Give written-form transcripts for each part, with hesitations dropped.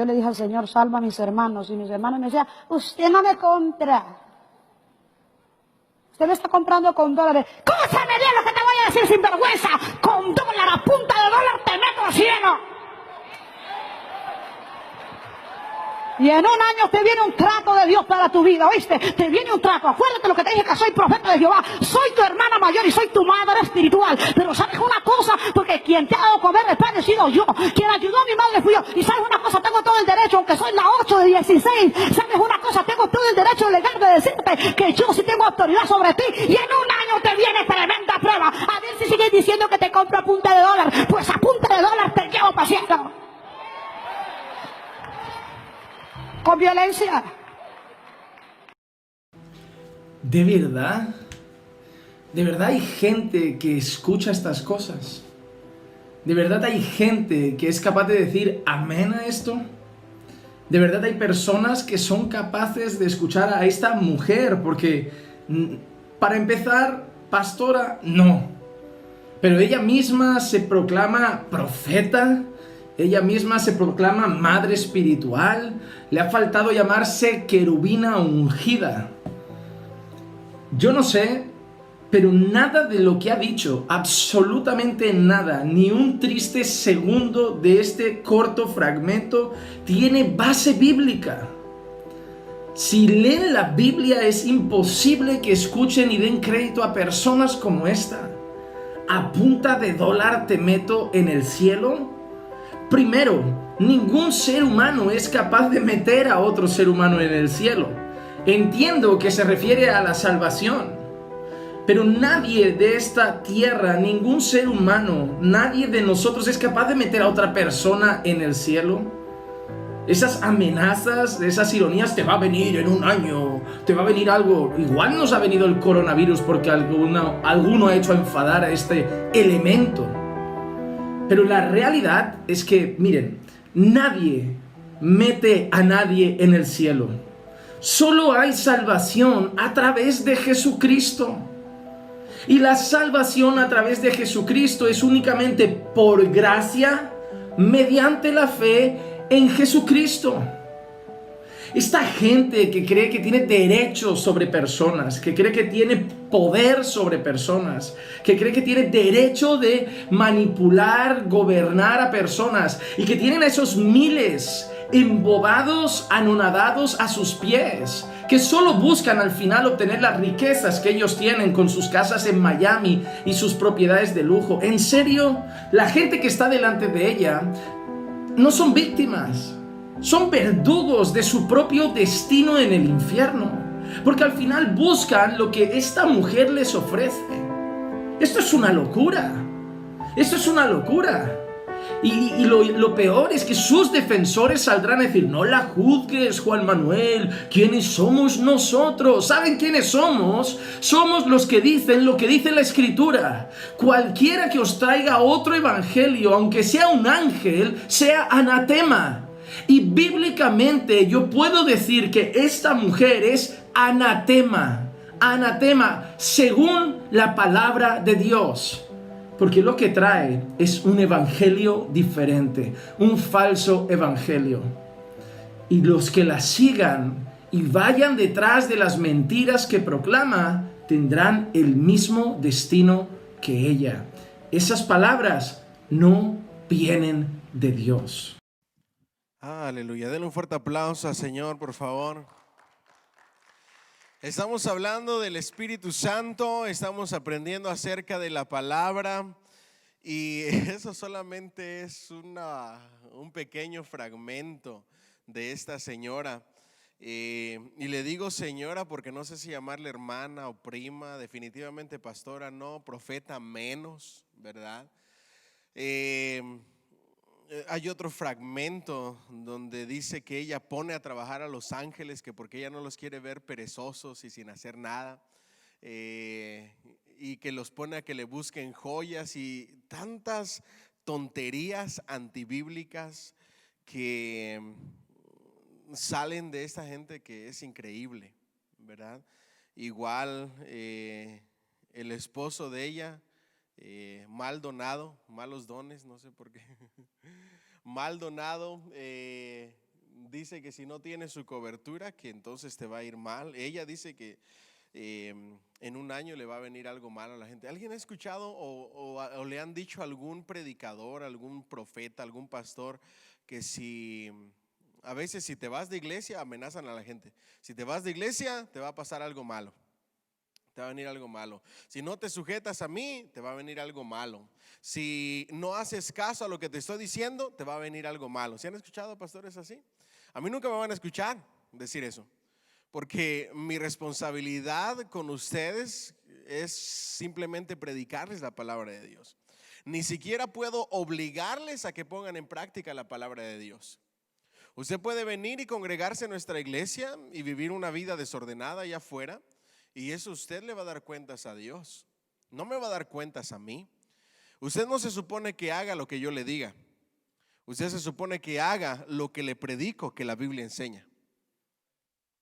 yo le dije al Señor, salva a mis hermanos. Y mis hermanos me decían, usted no me compra. Usted me está comprando con dólares. ¡Cósame bien lo que te voy a decir, sinvergüenza! Con dólar, a punta de dólar te meto al cielo. Y en un año te viene un trato de Dios para tu vida, ¿oíste? Te viene un trato. Acuérdate lo que te dije, que soy profeta de Jehová. Soy tu hermana mayor y soy tu madre espiritual. Pero ¿sabes una cosa? Porque quien te ha dado comer el pan he sido yo. Quien ayudó a mi madre fui yo. Y ¿sabes una cosa? Tengo todo el derecho, aunque soy la 8 de 16. ¿Sabes una cosa? Tengo todo el derecho legal de decirte que yo sí tengo autoridad sobre ti. Y en un año te viene tremenda prueba. A ver si sigues diciendo que te compro a punta de dólar. Pues a punta de dólar te llevo paseando. Con violencia. ¿De verdad hay gente que escucha estas cosas? ¿De verdad hay gente que es capaz de decir amén a esto? ¿De verdad hay personas que son capaces de escuchar a esta mujer? Porque, para empezar, pastora, no. Pero ella misma se proclama profeta. Ella misma se proclama madre espiritual. Le ha faltado llamarse querubina ungida. Yo no sé, pero nada de lo que ha dicho, absolutamente nada, ni un triste segundo de este corto fragmento tiene base bíblica. Si leen la Biblia es imposible que escuchen y den crédito a personas como esta. ¿A punta de dólar te meto en el cielo? Primero, ningún ser humano es capaz de meter a otro ser humano en el cielo. Entiendo que se refiere a la salvación, pero nadie de esta tierra, ningún ser humano, nadie de nosotros es capaz de meter a otra persona en el cielo. Esas amenazas, esas ironías, te va a venir en un año, te va a venir algo. Igual nos ha venido el coronavirus porque alguno ha hecho enfadar a este elemento. Pero la realidad es que, miren, nadie mete a nadie en el cielo. Solo hay salvación a través de Jesucristo. Y la salvación a través de Jesucristo es únicamente por gracia, mediante la fe en Jesucristo. Esta gente que cree que tiene derechos sobre personas, que cree que tiene poder sobre personas, que cree que tiene derecho de manipular, gobernar a personas, y que tienen a esos miles embobados, anonadados a sus pies, que solo buscan al final obtener las riquezas que ellos tienen con sus casas en Miami y sus propiedades de lujo. En serio, la gente que está delante de ella no son víctimas. Son verdugos de su propio destino en el infierno, porque al final buscan lo que esta mujer les ofrece. Esto es una locura. Esto es una locura. Y lo peor es que sus defensores saldrán a decir: no la juzgues, Juan Manuel. ¿Quiénes somos nosotros? ¿Saben quiénes somos? Somos los que dicen lo que dice la Escritura. Cualquiera que os traiga otro evangelio, aunque sea un ángel, sea anatema. Y bíblicamente yo puedo decir que esta mujer es anatema, según la palabra de Dios, porque lo que trae es un evangelio diferente, un falso evangelio. Y los que la sigan y vayan detrás de las mentiras que proclama tendrán el mismo destino que ella. Esas palabras no vienen de Dios. Aleluya, denle un fuerte aplauso al Señor, por favor. Estamos hablando del Espíritu Santo, estamos aprendiendo acerca de la palabra, y eso solamente es un pequeño fragmento de esta señora. Y le digo señora porque no sé si llamarle hermana o prima, definitivamente pastora no, profeta menos, ¿verdad? Hay otro fragmento donde dice que ella pone a trabajar a los ángeles, que porque ella no los quiere ver perezosos y sin hacer nada, y que los pone a que le busquen joyas y tantas tonterías antibíblicas que salen de esta gente, que es increíble, ¿verdad? Igual el esposo de ella, mal donado, malos dones, no sé por qué, mal donado, dice que si no tienes su cobertura, que entonces te va a ir mal. Ella dice que en un año le va a venir algo malo a la gente. ¿Alguien ha escuchado o le han dicho a algún predicador, algún profeta, algún pastor que a veces si te vas de iglesia amenazan a la gente? Si te vas de iglesia te va a pasar algo malo. Te va a venir algo malo. Si no te sujetas a mí, te va a venir algo malo. Si no haces caso a lo que te estoy diciendo, te va a venir algo malo. ¿Se han escuchado pastores así? A mí nunca me van a escuchar decir eso, porque mi responsabilidad con ustedes es simplemente predicarles la palabra de Dios. Ni siquiera puedo obligarles a que pongan en práctica la palabra de Dios. Usted puede venir y congregarse en nuestra iglesia y vivir una vida desordenada allá afuera, y eso usted le va a dar cuentas a Dios. No me va a dar cuentas a mí. Usted no se supone que haga lo que yo le diga. Usted se supone que haga lo que le predico, que la Biblia enseña.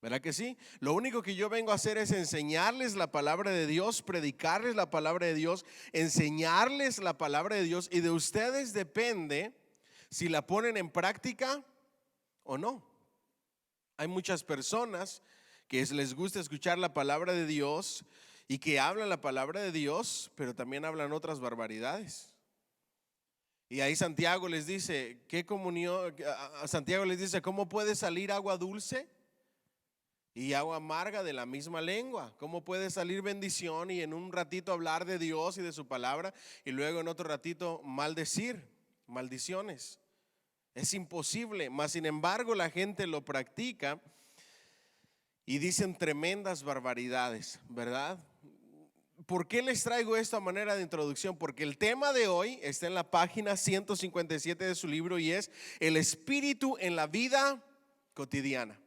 ¿Verdad que sí? Lo único que yo vengo a hacer es enseñarles la palabra de Dios, predicarles la palabra de Dios, enseñarles la palabra de Dios, y de ustedes depende si la ponen en práctica o no. Hay muchas personas que les gusta escuchar la palabra de Dios y que hablan la palabra de Dios, pero también hablan otras barbaridades. Y ahí Santiago les dice, ¿qué comunión? Santiago les dice, ¿cómo puede salir agua dulce y agua amarga de la misma lengua? ¿Cómo puede salir bendición y en un ratito hablar de Dios y de su palabra y luego en otro ratito maldecir, maldiciones? Es imposible, mas sin embargo la gente lo practica y dicen tremendas barbaridades, ¿verdad? ¿Por qué les traigo esto a manera de introducción? Porque el tema de hoy está en la página 157 de su libro y es el Espíritu en la vida cotidiana.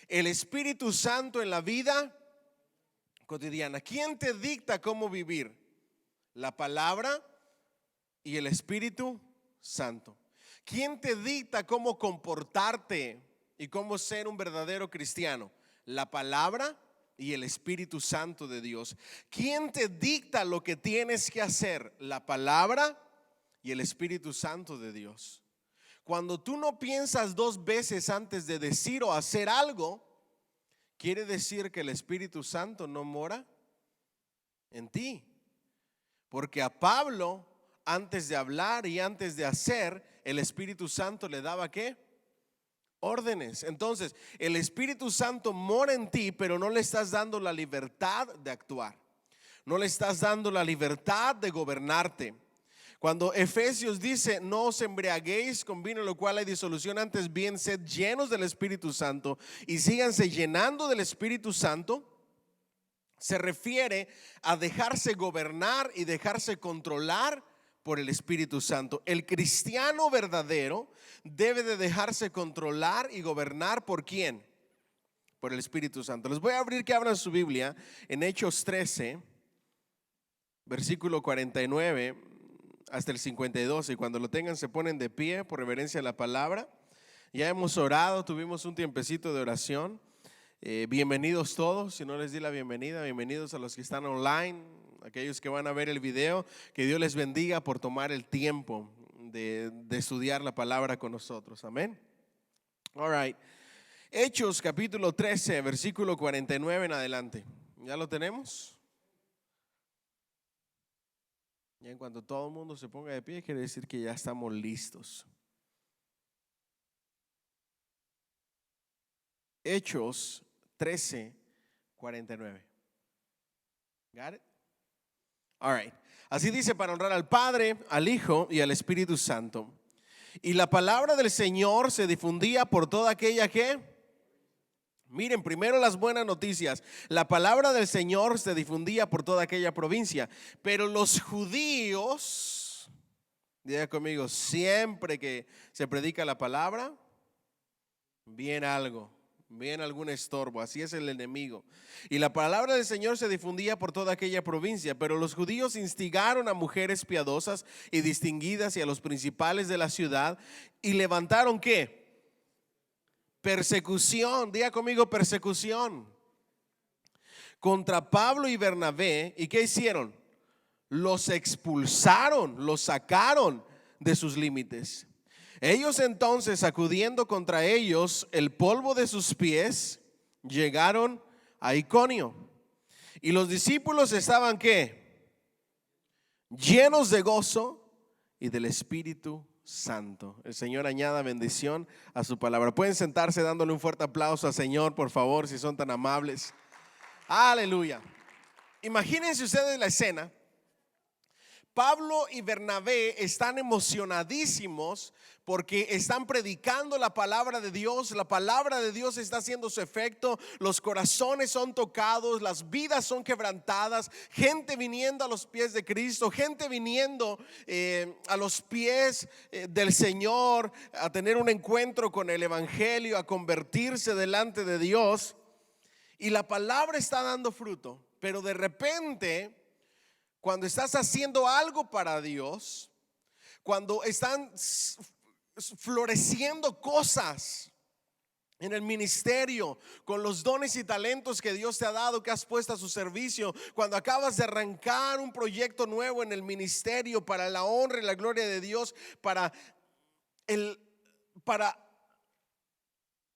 El Espíritu Santo en la vida cotidiana. ¿Quién te dicta cómo vivir? La palabra y el Espíritu Santo. ¿Quién te dicta cómo comportarte y cómo ser un verdadero cristiano? La palabra y el Espíritu Santo de Dios. ¿Quién te dicta lo que tienes que hacer? La palabra y el Espíritu Santo de Dios. Cuando tú no piensas dos veces antes de decir o hacer algo, quiere decir que el Espíritu Santo no mora en ti. Porque a Pablo, antes de hablar y antes de hacer, el Espíritu Santo le daba ¿qué? Órdenes. Entonces el Espíritu Santo mora en ti, pero no le estás dando la libertad de actuar. No le estás dando la libertad de gobernarte. Cuando Efesios dice no os embriaguéis con vino en lo cual hay disolución, antes bien sed llenos del Espíritu Santo y síganse llenando del Espíritu Santo, se refiere a dejarse gobernar y dejarse controlar por el Espíritu Santo. El cristiano verdadero debe de dejarse controlar y gobernar ¿por quién? Por el Espíritu Santo. Les voy a abrir que abran su Biblia en Hechos 13, versículo 49 hasta el 52, y cuando lo tengan se ponen de pie por reverencia a la palabra. Ya hemos orado, tuvimos un tiempecito de oración. Bienvenidos todos, si no les di la bienvenida, bienvenidos a los que están online, aquellos que van a ver el video, que Dios les bendiga por tomar el tiempo de estudiar la palabra con nosotros, amén. All right. Hechos capítulo 13, versículo 49 en adelante. ¿Ya lo tenemos? Ya en cuanto todo el mundo se ponga de pie, quiere decir que ya estamos listos. Hechos 13, 49. Got it? All right. Así dice: para honrar al Padre, al Hijo y al Espíritu Santo. Y la palabra del Señor se difundía por toda aquella que... Miren, primero las buenas noticias. La palabra del Señor se difundía por toda aquella provincia. Pero los judíos, diga conmigo, siempre que se predica la palabra, viene algo, viene algún estorbo. Así es el enemigo. Y la palabra del Señor se difundía por toda aquella provincia. Pero los judíos instigaron a mujeres piadosas y distinguidas y a los principales de la ciudad y levantaron ¿qué? Persecución, diga conmigo, persecución contra Pablo y Bernabé. ¿Y qué hicieron? Los expulsaron, los sacaron de sus límites. Ellos entonces, sacudiendo contra ellos el polvo de sus pies, llegaron a Iconio. Y los discípulos estaban ¿qué? Llenos de gozo y del Espíritu Santo. El Señor añada bendición a su palabra. Pueden sentarse dándole un fuerte aplauso al Señor, por favor, si son tan amables. Aleluya. Imagínense ustedes la escena. Pablo y Bernabé están emocionadísimos porque están predicando la palabra de Dios. La palabra de Dios está haciendo su efecto. Los corazones son tocados, las vidas son quebrantadas. Gente viniendo a los pies de Cristo, gente viniendo a los pies del Señor, a tener un encuentro con el Evangelio, a convertirse delante de Dios. Y la palabra está dando fruto, pero de repente, cuando estás haciendo algo para Dios, cuando están floreciendo cosas en el ministerio, con los dones y talentos que Dios te ha dado, que has puesto a su servicio, cuando acabas de arrancar un proyecto nuevo en el ministerio para la honra y la gloria de Dios, para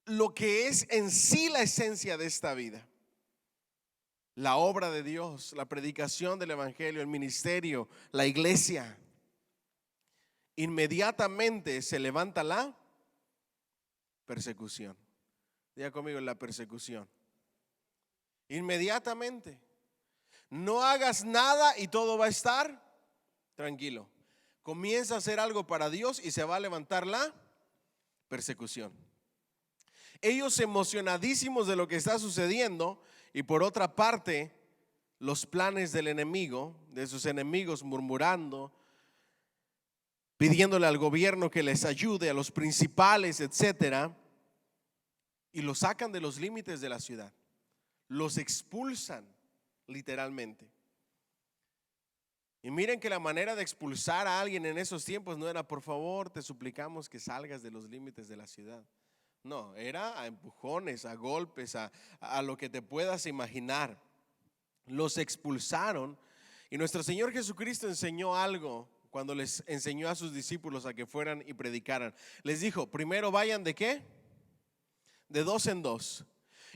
lo que es en sí la esencia de esta vida, la obra de Dios, la predicación del evangelio, el ministerio, la iglesia, inmediatamente se levanta la persecución. Diga conmigo, la persecución. Inmediatamente. No hagas nada y todo va a estar tranquilo. Comienza a hacer algo para Dios y se va a levantar la persecución. Ellos emocionadísimos de lo que está sucediendo, y por otra parte los planes del enemigo, de sus enemigos, murmurando, pidiéndole al gobierno que les ayude, a los principales, etcétera, y los sacan de los límites de la ciudad, los expulsan literalmente. Y miren que la manera de expulsar a alguien en esos tiempos no era: por favor, te suplicamos que salgas de los límites de la ciudad. No, era a empujones, a golpes, a lo que te puedas imaginar. Los expulsaron. Y nuestro Señor Jesucristo enseñó algo cuando les enseñó a sus discípulos a que fueran y predicaran. Les dijo: primero vayan ¿de qué? De dos en dos.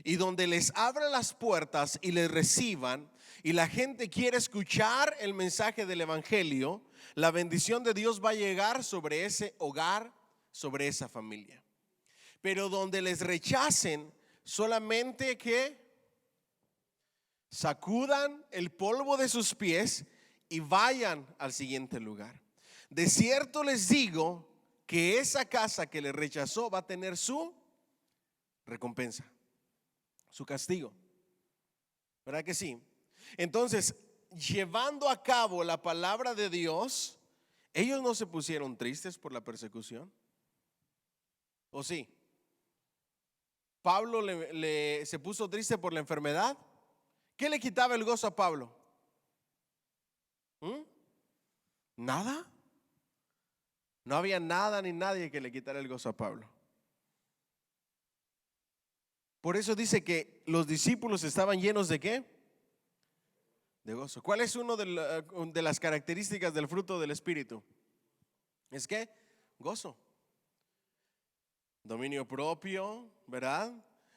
Y donde les abran las puertas y les reciban, y la gente quiere escuchar el mensaje del evangelio, la bendición de Dios va a llegar sobre ese hogar, sobre esa familia. Pero donde les rechacen, solamente que sacudan el polvo de sus pies y vayan al siguiente lugar. De cierto les digo que esa casa que les rechazó va a tener su recompensa, su castigo. ¿Verdad que sí? Entonces, llevando a cabo la palabra de Dios, ellos no se pusieron tristes por la persecución. ¿O sí? Pablo se puso triste por la enfermedad. ¿Qué le quitaba el gozo a Pablo? Nada. No había nada ni nadie que le quitara el gozo a Pablo. Por eso dice que los discípulos estaban llenos ¿de qué? De gozo. ¿Cuál es una de las características del fruto del Espíritu? Es que gozo, dominio propio, ¿verdad?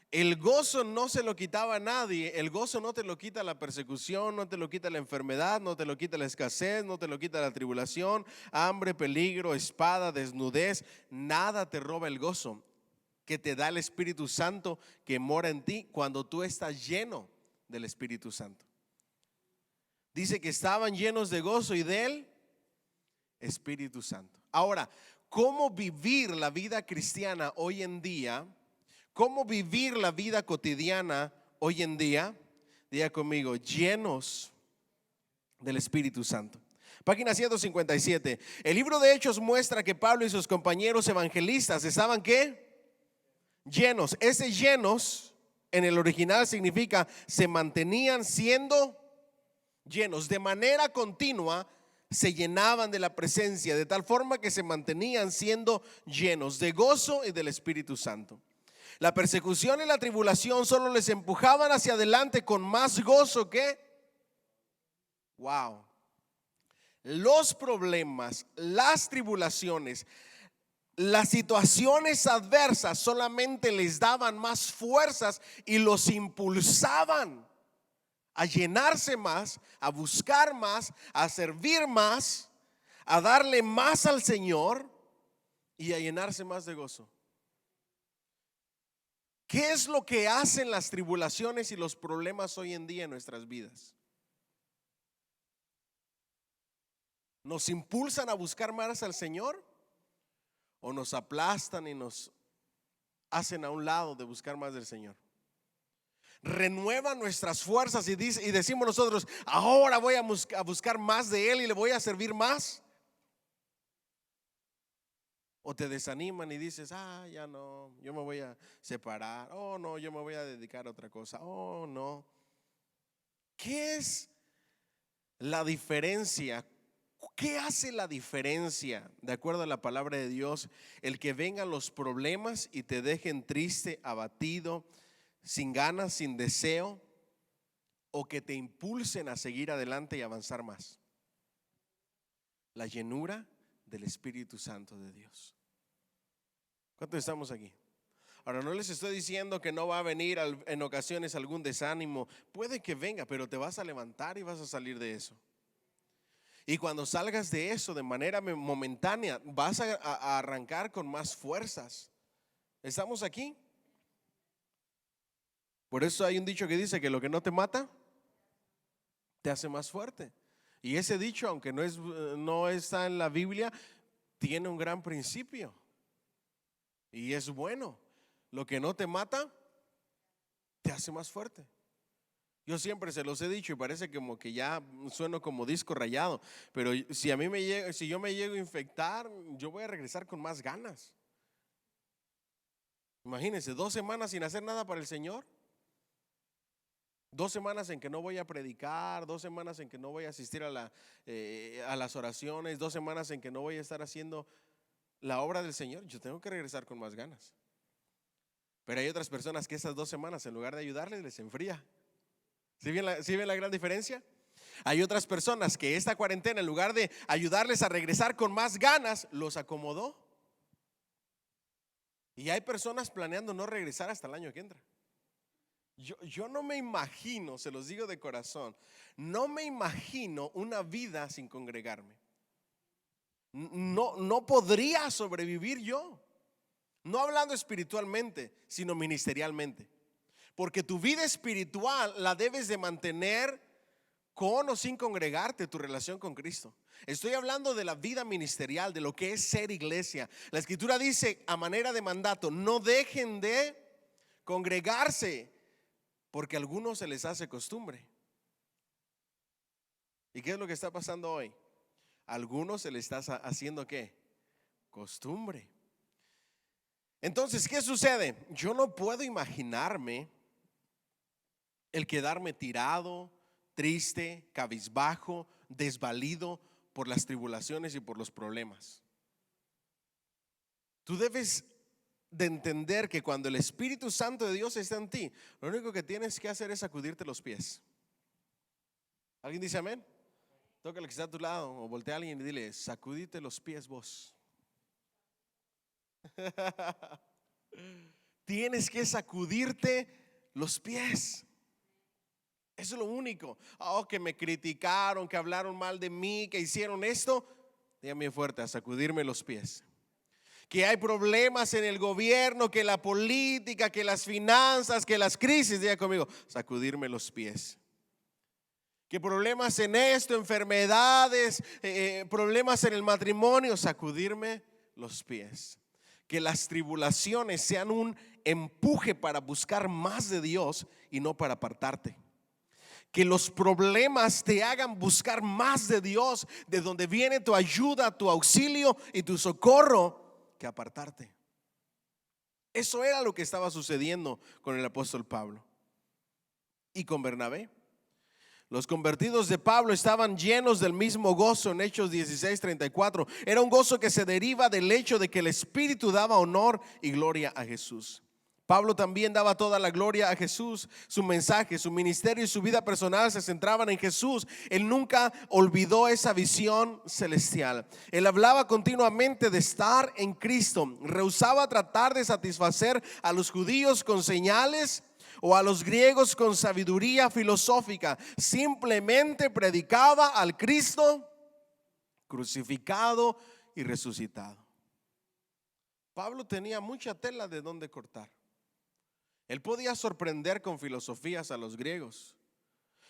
El gozo no se lo quitaba a nadie. El gozo no te lo quita la persecución, no te lo quita la enfermedad, no te lo quita la escasez, no te lo quita la tribulación, hambre, peligro, espada, desnudez. Nada te roba el gozo que te da el Espíritu Santo que mora en ti cuando tú estás lleno del Espíritu Santo. Dice que estaban llenos de gozo y del Espíritu Santo. Ahora, ¿cómo vivir la vida cristiana hoy en día? ¿Cómo vivir la vida cotidiana hoy en día? Diga conmigo, llenos del Espíritu Santo. Página 157. El libro de Hechos muestra que Pablo y sus compañeros evangelistas estaban ¿qué? Llenos. Ese llenos en el original significa se mantenían siendo llenos. De manera continua se llenaban de la presencia, de tal forma que se mantenían siendo llenos de gozo y del Espíritu Santo. La persecución y la tribulación solo les empujaban hacia adelante con más gozo que los problemas, las tribulaciones, las situaciones adversas solamente les daban más fuerzas y los impulsaban a llenarse más, a buscar más, a servir más, a darle más al Señor y a llenarse más de gozo. ¿Qué es lo que hacen las tribulaciones y los problemas hoy en día en nuestras vidas? ¿Nos impulsan a buscar más al Señor o nos aplastan y nos hacen a un lado de buscar más del Señor? Renuevan nuestras fuerzas y decimos nosotros, ahora voy a buscar más de Él y le voy a servir más. O te desaniman y dices, ya no, yo me voy a separar. Oh, no, yo me voy a dedicar a otra cosa. Oh, no. ¿Qué es la diferencia? ¿Qué hace la diferencia, de acuerdo a la palabra de Dios, el que vengan los problemas y te dejen triste, abatido, sin ganas, sin deseo, o que te impulsen a seguir adelante y avanzar más? La llenura del Espíritu Santo de Dios. ¿Cuántos estamos aquí? Ahora, no les estoy diciendo que no va a venir en ocasiones algún desánimo. Puede que venga, pero te vas a levantar y vas a salir de eso. Y cuando salgas de eso de manera momentánea, vas a arrancar con más fuerzas. ¿Estamos aquí? Por eso hay un dicho que dice que lo que no te mata te hace más fuerte. Y ese dicho, aunque no está en la Biblia, tiene un gran principio. Y es bueno. Lo que no te mata te hace más fuerte. Yo siempre se los he dicho y parece como que ya sueno como disco rayado, pero si yo me llego a infectar, yo voy a regresar con más ganas. Imagínense, 2 semanas sin hacer nada para el Señor. 2 semanas en que no voy a predicar, 2 semanas en que no voy a asistir a las oraciones, 2 semanas en que no voy a estar haciendo la obra del Señor. Yo tengo que regresar con más ganas. Pero hay otras personas que esas 2 semanas, en lugar de ayudarles, les enfría. ¿Sí ven la gran diferencia? Hay otras personas que esta cuarentena, en lugar de ayudarles a regresar con más ganas, los acomodó. Y hay personas planeando no regresar hasta el año que entra. Yo no me imagino, se los digo de corazón, no me imagino una vida sin congregarme. No podría sobrevivir yo. No hablando espiritualmente, sino ministerialmente. Porque tu vida espiritual la debes de mantener con o sin congregarte, tu relación con Cristo. Estoy hablando de la vida ministerial, de lo que es ser iglesia. La Escritura dice a manera de mandato, no dejen de congregarse, porque a algunos se les hace costumbre. ¿Y qué es lo que está pasando hoy? A algunos se les está haciendo ¿qué? Costumbre. Entonces, ¿qué sucede? Yo no puedo imaginarme el quedarme tirado, triste, cabizbajo, desvalido por las tribulaciones y por los problemas. Tú debes de entender que cuando el Espíritu Santo de Dios está en ti, lo único que tienes que hacer es sacudirte los pies. ¿Alguien dice amén? Toca al que está a tu lado o voltea a alguien y dile, sacudite los pies vos. Tienes que sacudirte los pies. Eso es lo único. Que me criticaron, que hablaron mal de mí, que hicieron esto. Dígame fuerte, a sacudirme los pies. Que hay problemas en el gobierno, que la política, que las finanzas, que las crisis. Diga conmigo, sacudirme los pies. Que problemas en esto, enfermedades, problemas en el matrimonio, sacudirme los pies. Que las tribulaciones sean un empuje para buscar más de Dios y no para apartarte. Que los problemas te hagan buscar más de Dios, de donde viene tu ayuda, tu auxilio y tu socorro, que apartarte. Eso era lo que estaba sucediendo con el apóstol Pablo y con Bernabé. Los convertidos de Pablo estaban llenos del mismo gozo en Hechos 16:34. Era un gozo que se deriva del hecho de que el Espíritu daba honor y gloria a Jesús. Pablo también daba toda la gloria a Jesús. Su mensaje, su ministerio y su vida personal se centraban en Jesús. Él nunca olvidó esa visión celestial. Él hablaba continuamente de estar en Cristo. Rehusaba tratar de satisfacer a los judíos con señales o a los griegos con sabiduría filosófica. Simplemente predicaba al Cristo crucificado y resucitado. Pablo tenía mucha tela de donde cortar. Él podía sorprender con filosofías a los griegos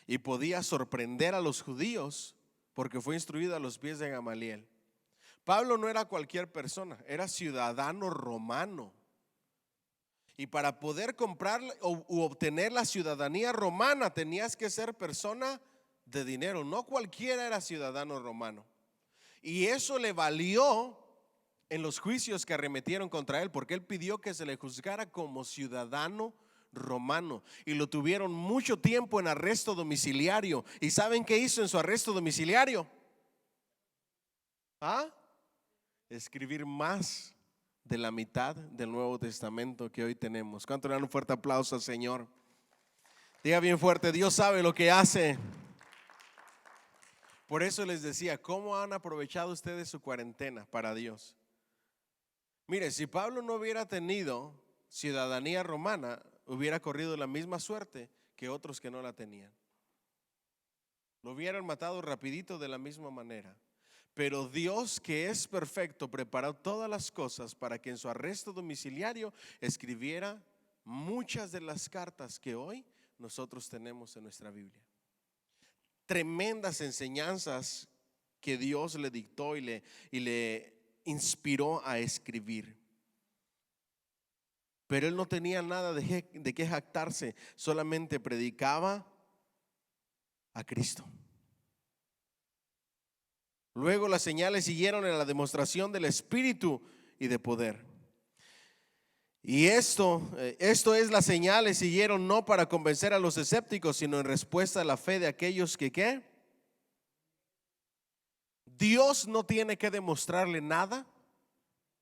y podía sorprender a los judíos porque fue instruido a los pies de Gamaliel. Pablo no era cualquier persona, era ciudadano romano. Y para poder comprar u obtener la ciudadanía romana tenías que ser persona de dinero. No cualquiera era ciudadano romano. Y eso le valió en los juicios que arremetieron contra él, porque él pidió que se le juzgara como ciudadano romano, y lo tuvieron mucho tiempo en arresto domiciliario. ¿Y saben qué hizo en su arresto domiciliario? Escribir más de la mitad del Nuevo Testamento que hoy tenemos. ¿Cuánto le dan un fuerte aplauso al Señor? Diga bien fuerte: Dios sabe lo que hace. Por eso les decía, ¿cómo han aprovechado ustedes su cuarentena para Dios? Mire, si Pablo no hubiera tenido ciudadanía romana, hubiera corrido la misma suerte que otros que no la tenían. Lo hubieran matado rapidito de la misma manera. Pero Dios, que es perfecto, preparó todas las cosas para que en su arresto domiciliario escribiera muchas de las cartas que hoy nosotros tenemos en nuestra Biblia. Tremendas enseñanzas que Dios le dictó y le inspiró a escribir. Pero él no tenía nada de qué jactarse, solamente predicaba a Cristo. Luego las señales siguieron en la demostración del Espíritu y de poder. Y esto es, las señales siguieron no para convencer a los escépticos, sino en respuesta a la fe de aquellos que ¿qué? Dios no tiene que demostrarle nada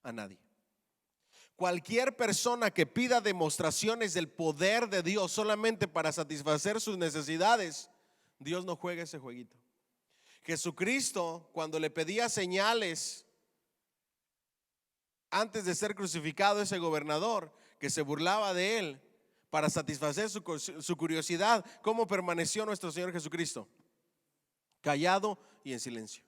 a nadie. Cualquier persona que pida demostraciones del poder de Dios solamente para satisfacer sus necesidades, Dios no juega ese jueguito. Jesucristo, cuando le pedía señales antes de ser crucificado, ese gobernador que se burlaba de él para satisfacer su curiosidad, ¿cómo permaneció nuestro Señor Jesucristo? Callado y en silencio.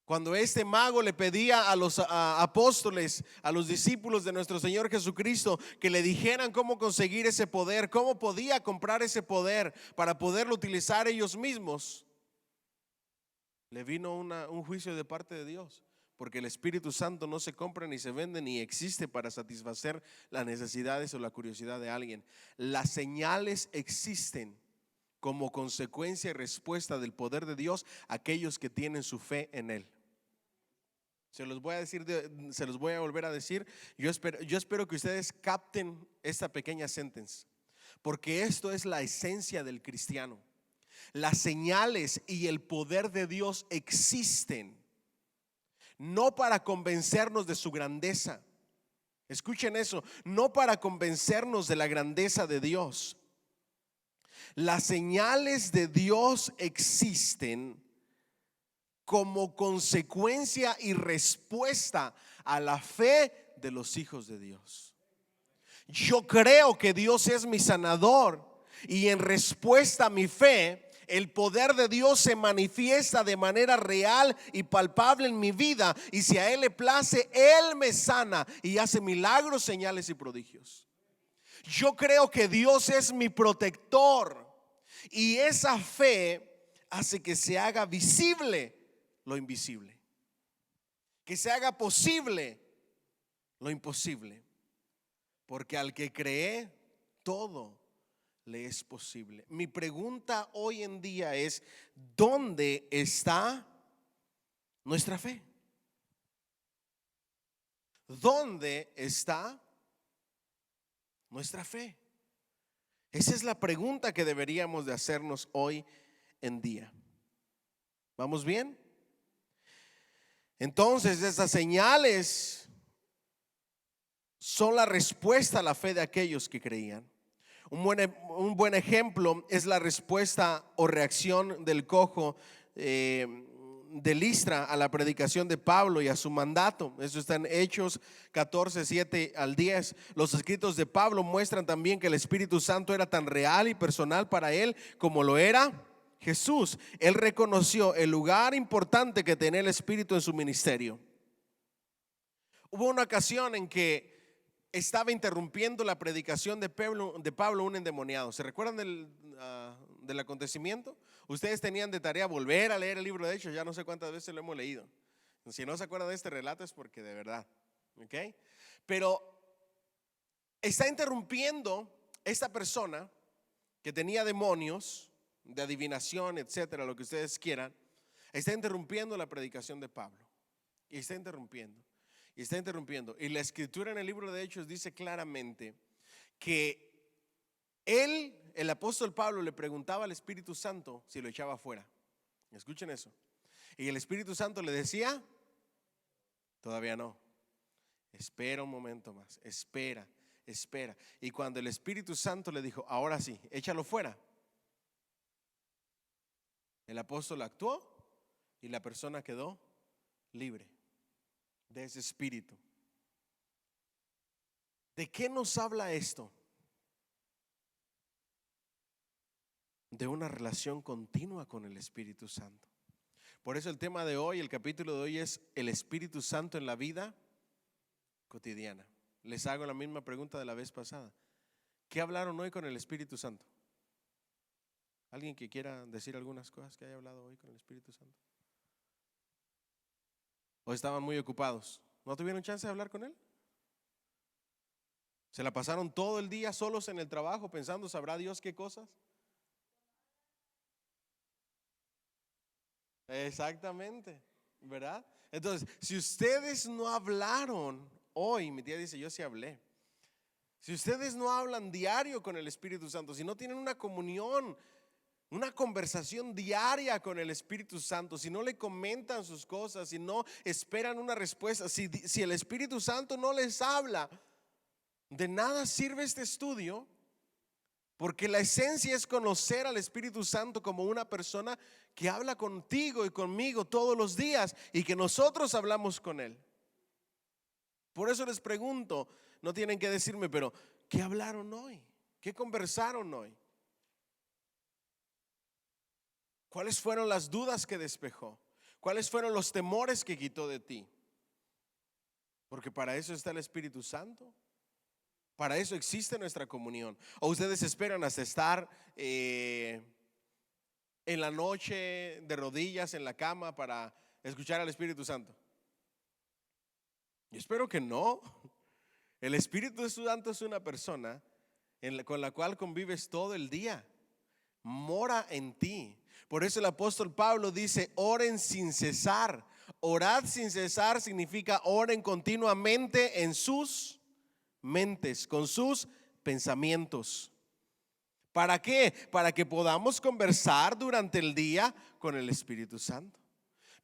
Cuando este mago le pedía a los apóstoles, a los discípulos de nuestro Señor Jesucristo, que le dijeran cómo conseguir ese poder, cómo podía comprar ese poder para poderlo utilizar ellos mismos, le vino un juicio de parte de Dios, porque el Espíritu Santo no se compra ni se vende ni existe para satisfacer las necesidades o la curiosidad de alguien. Las señales existen como consecuencia y respuesta del poder de Dios a aquellos que tienen su fe en Él. Se los voy a volver a decir. Yo espero que ustedes capten esta pequeña sentence, porque esto es la esencia del cristiano. Las señales y el poder de Dios existen no para convencernos de su grandeza. Escuchen eso, no para convencernos de la grandeza de Dios. Las señales de Dios existen como consecuencia y respuesta a la fe de los hijos de Dios. Yo creo que Dios es mi sanador, y en respuesta a mi fe, el poder de Dios se manifiesta de manera real y palpable en mi vida, y si a Él le place, Él me sana y hace milagros, señales y prodigios. Yo creo que Dios es mi protector, y esa fe hace que se haga visible lo invisible, que se haga posible lo imposible, porque al que cree todo le es posible. Mi pregunta hoy en día es: ¿dónde está nuestra fe? ¿Dónde está nuestra fe? Esa es la pregunta que deberíamos de hacernos hoy en día. ¿Vamos bien? Entonces, esas señales son la respuesta a la fe de aquellos que creían. Un buen ejemplo es la respuesta o reacción del cojo de Listra a la predicación de Pablo y a su mandato. Eso está en Hechos 14, 7 al 10. Los escritos de Pablo muestran también que el Espíritu Santo era tan real y personal para él como lo era Jesús. Él reconoció el lugar importante que tenía el Espíritu en su ministerio. Hubo una ocasión en que estaba interrumpiendo la predicación de Pablo un endemoniado. ¿Se recuerdan del acontecimiento? Ustedes tenían de tarea volver a leer el libro de Hechos. Ya no sé cuántas veces lo hemos leído. Si no se acuerdan de este relato es porque de verdad, ¿ok? Pero está interrumpiendo esta persona que tenía demonios de adivinación, etcétera, lo que ustedes quieran. Está interrumpiendo la predicación de Pablo. Y está interrumpiendo. Y está interrumpiendo. Y la escritura en el libro de Hechos dice claramente que el apóstol Pablo, le preguntaba al Espíritu Santo si lo echaba fuera. Escuchen eso. Y el Espíritu Santo le decía: todavía no. Espera un momento más. Espera. Y cuando el Espíritu Santo le dijo: ahora sí, échalo fuera, el apóstol actuó y la persona quedó libre de ese espíritu. ¿De qué nos habla esto? De una relación continua con el Espíritu Santo. Por eso el tema de hoy, el capítulo de hoy es el Espíritu Santo en la vida cotidiana. Les hago la misma pregunta de la vez pasada. ¿Qué hablaron hoy con el Espíritu Santo? ¿Alguien que quiera decir algunas cosas que haya hablado hoy con el Espíritu Santo? ¿O estaban muy ocupados? ¿No tuvieron chance de hablar con él? ¿Se la pasaron todo el día solos en el trabajo pensando sabrá Dios qué cosas? Exactamente, ¿verdad? Entonces, si ustedes no hablaron hoy, mi tía dice: yo sí hablé. Si ustedes no hablan diario con el Espíritu Santo, si no tienen una comunión, una conversación diaria con el Espíritu Santo, si no le comentan sus cosas, si no esperan una respuesta, si el Espíritu Santo no les habla, de nada sirve este estudio, porque la esencia es conocer al Espíritu Santo como una persona que habla contigo y conmigo todos los días y que nosotros hablamos con Él. Por eso les pregunto, no tienen que decirme, pero ¿qué hablaron hoy? ¿Qué conversaron hoy? ¿Cuáles fueron las dudas que despejó? ¿Cuáles fueron los temores que quitó de ti? Porque para eso está el Espíritu Santo. Para eso existe nuestra comunión. ¿O ustedes esperan hasta estar en la noche de rodillas en la cama para escuchar al Espíritu Santo? Yo espero que no. El Espíritu Santo es una persona con la cual convives todo el día. Mora en ti. Por eso el apóstol Pablo dice: oren sin cesar. Orad sin cesar significa oren continuamente en sus mentes, con sus pensamientos. ¿Para qué? Para que podamos conversar durante el día con el Espíritu Santo.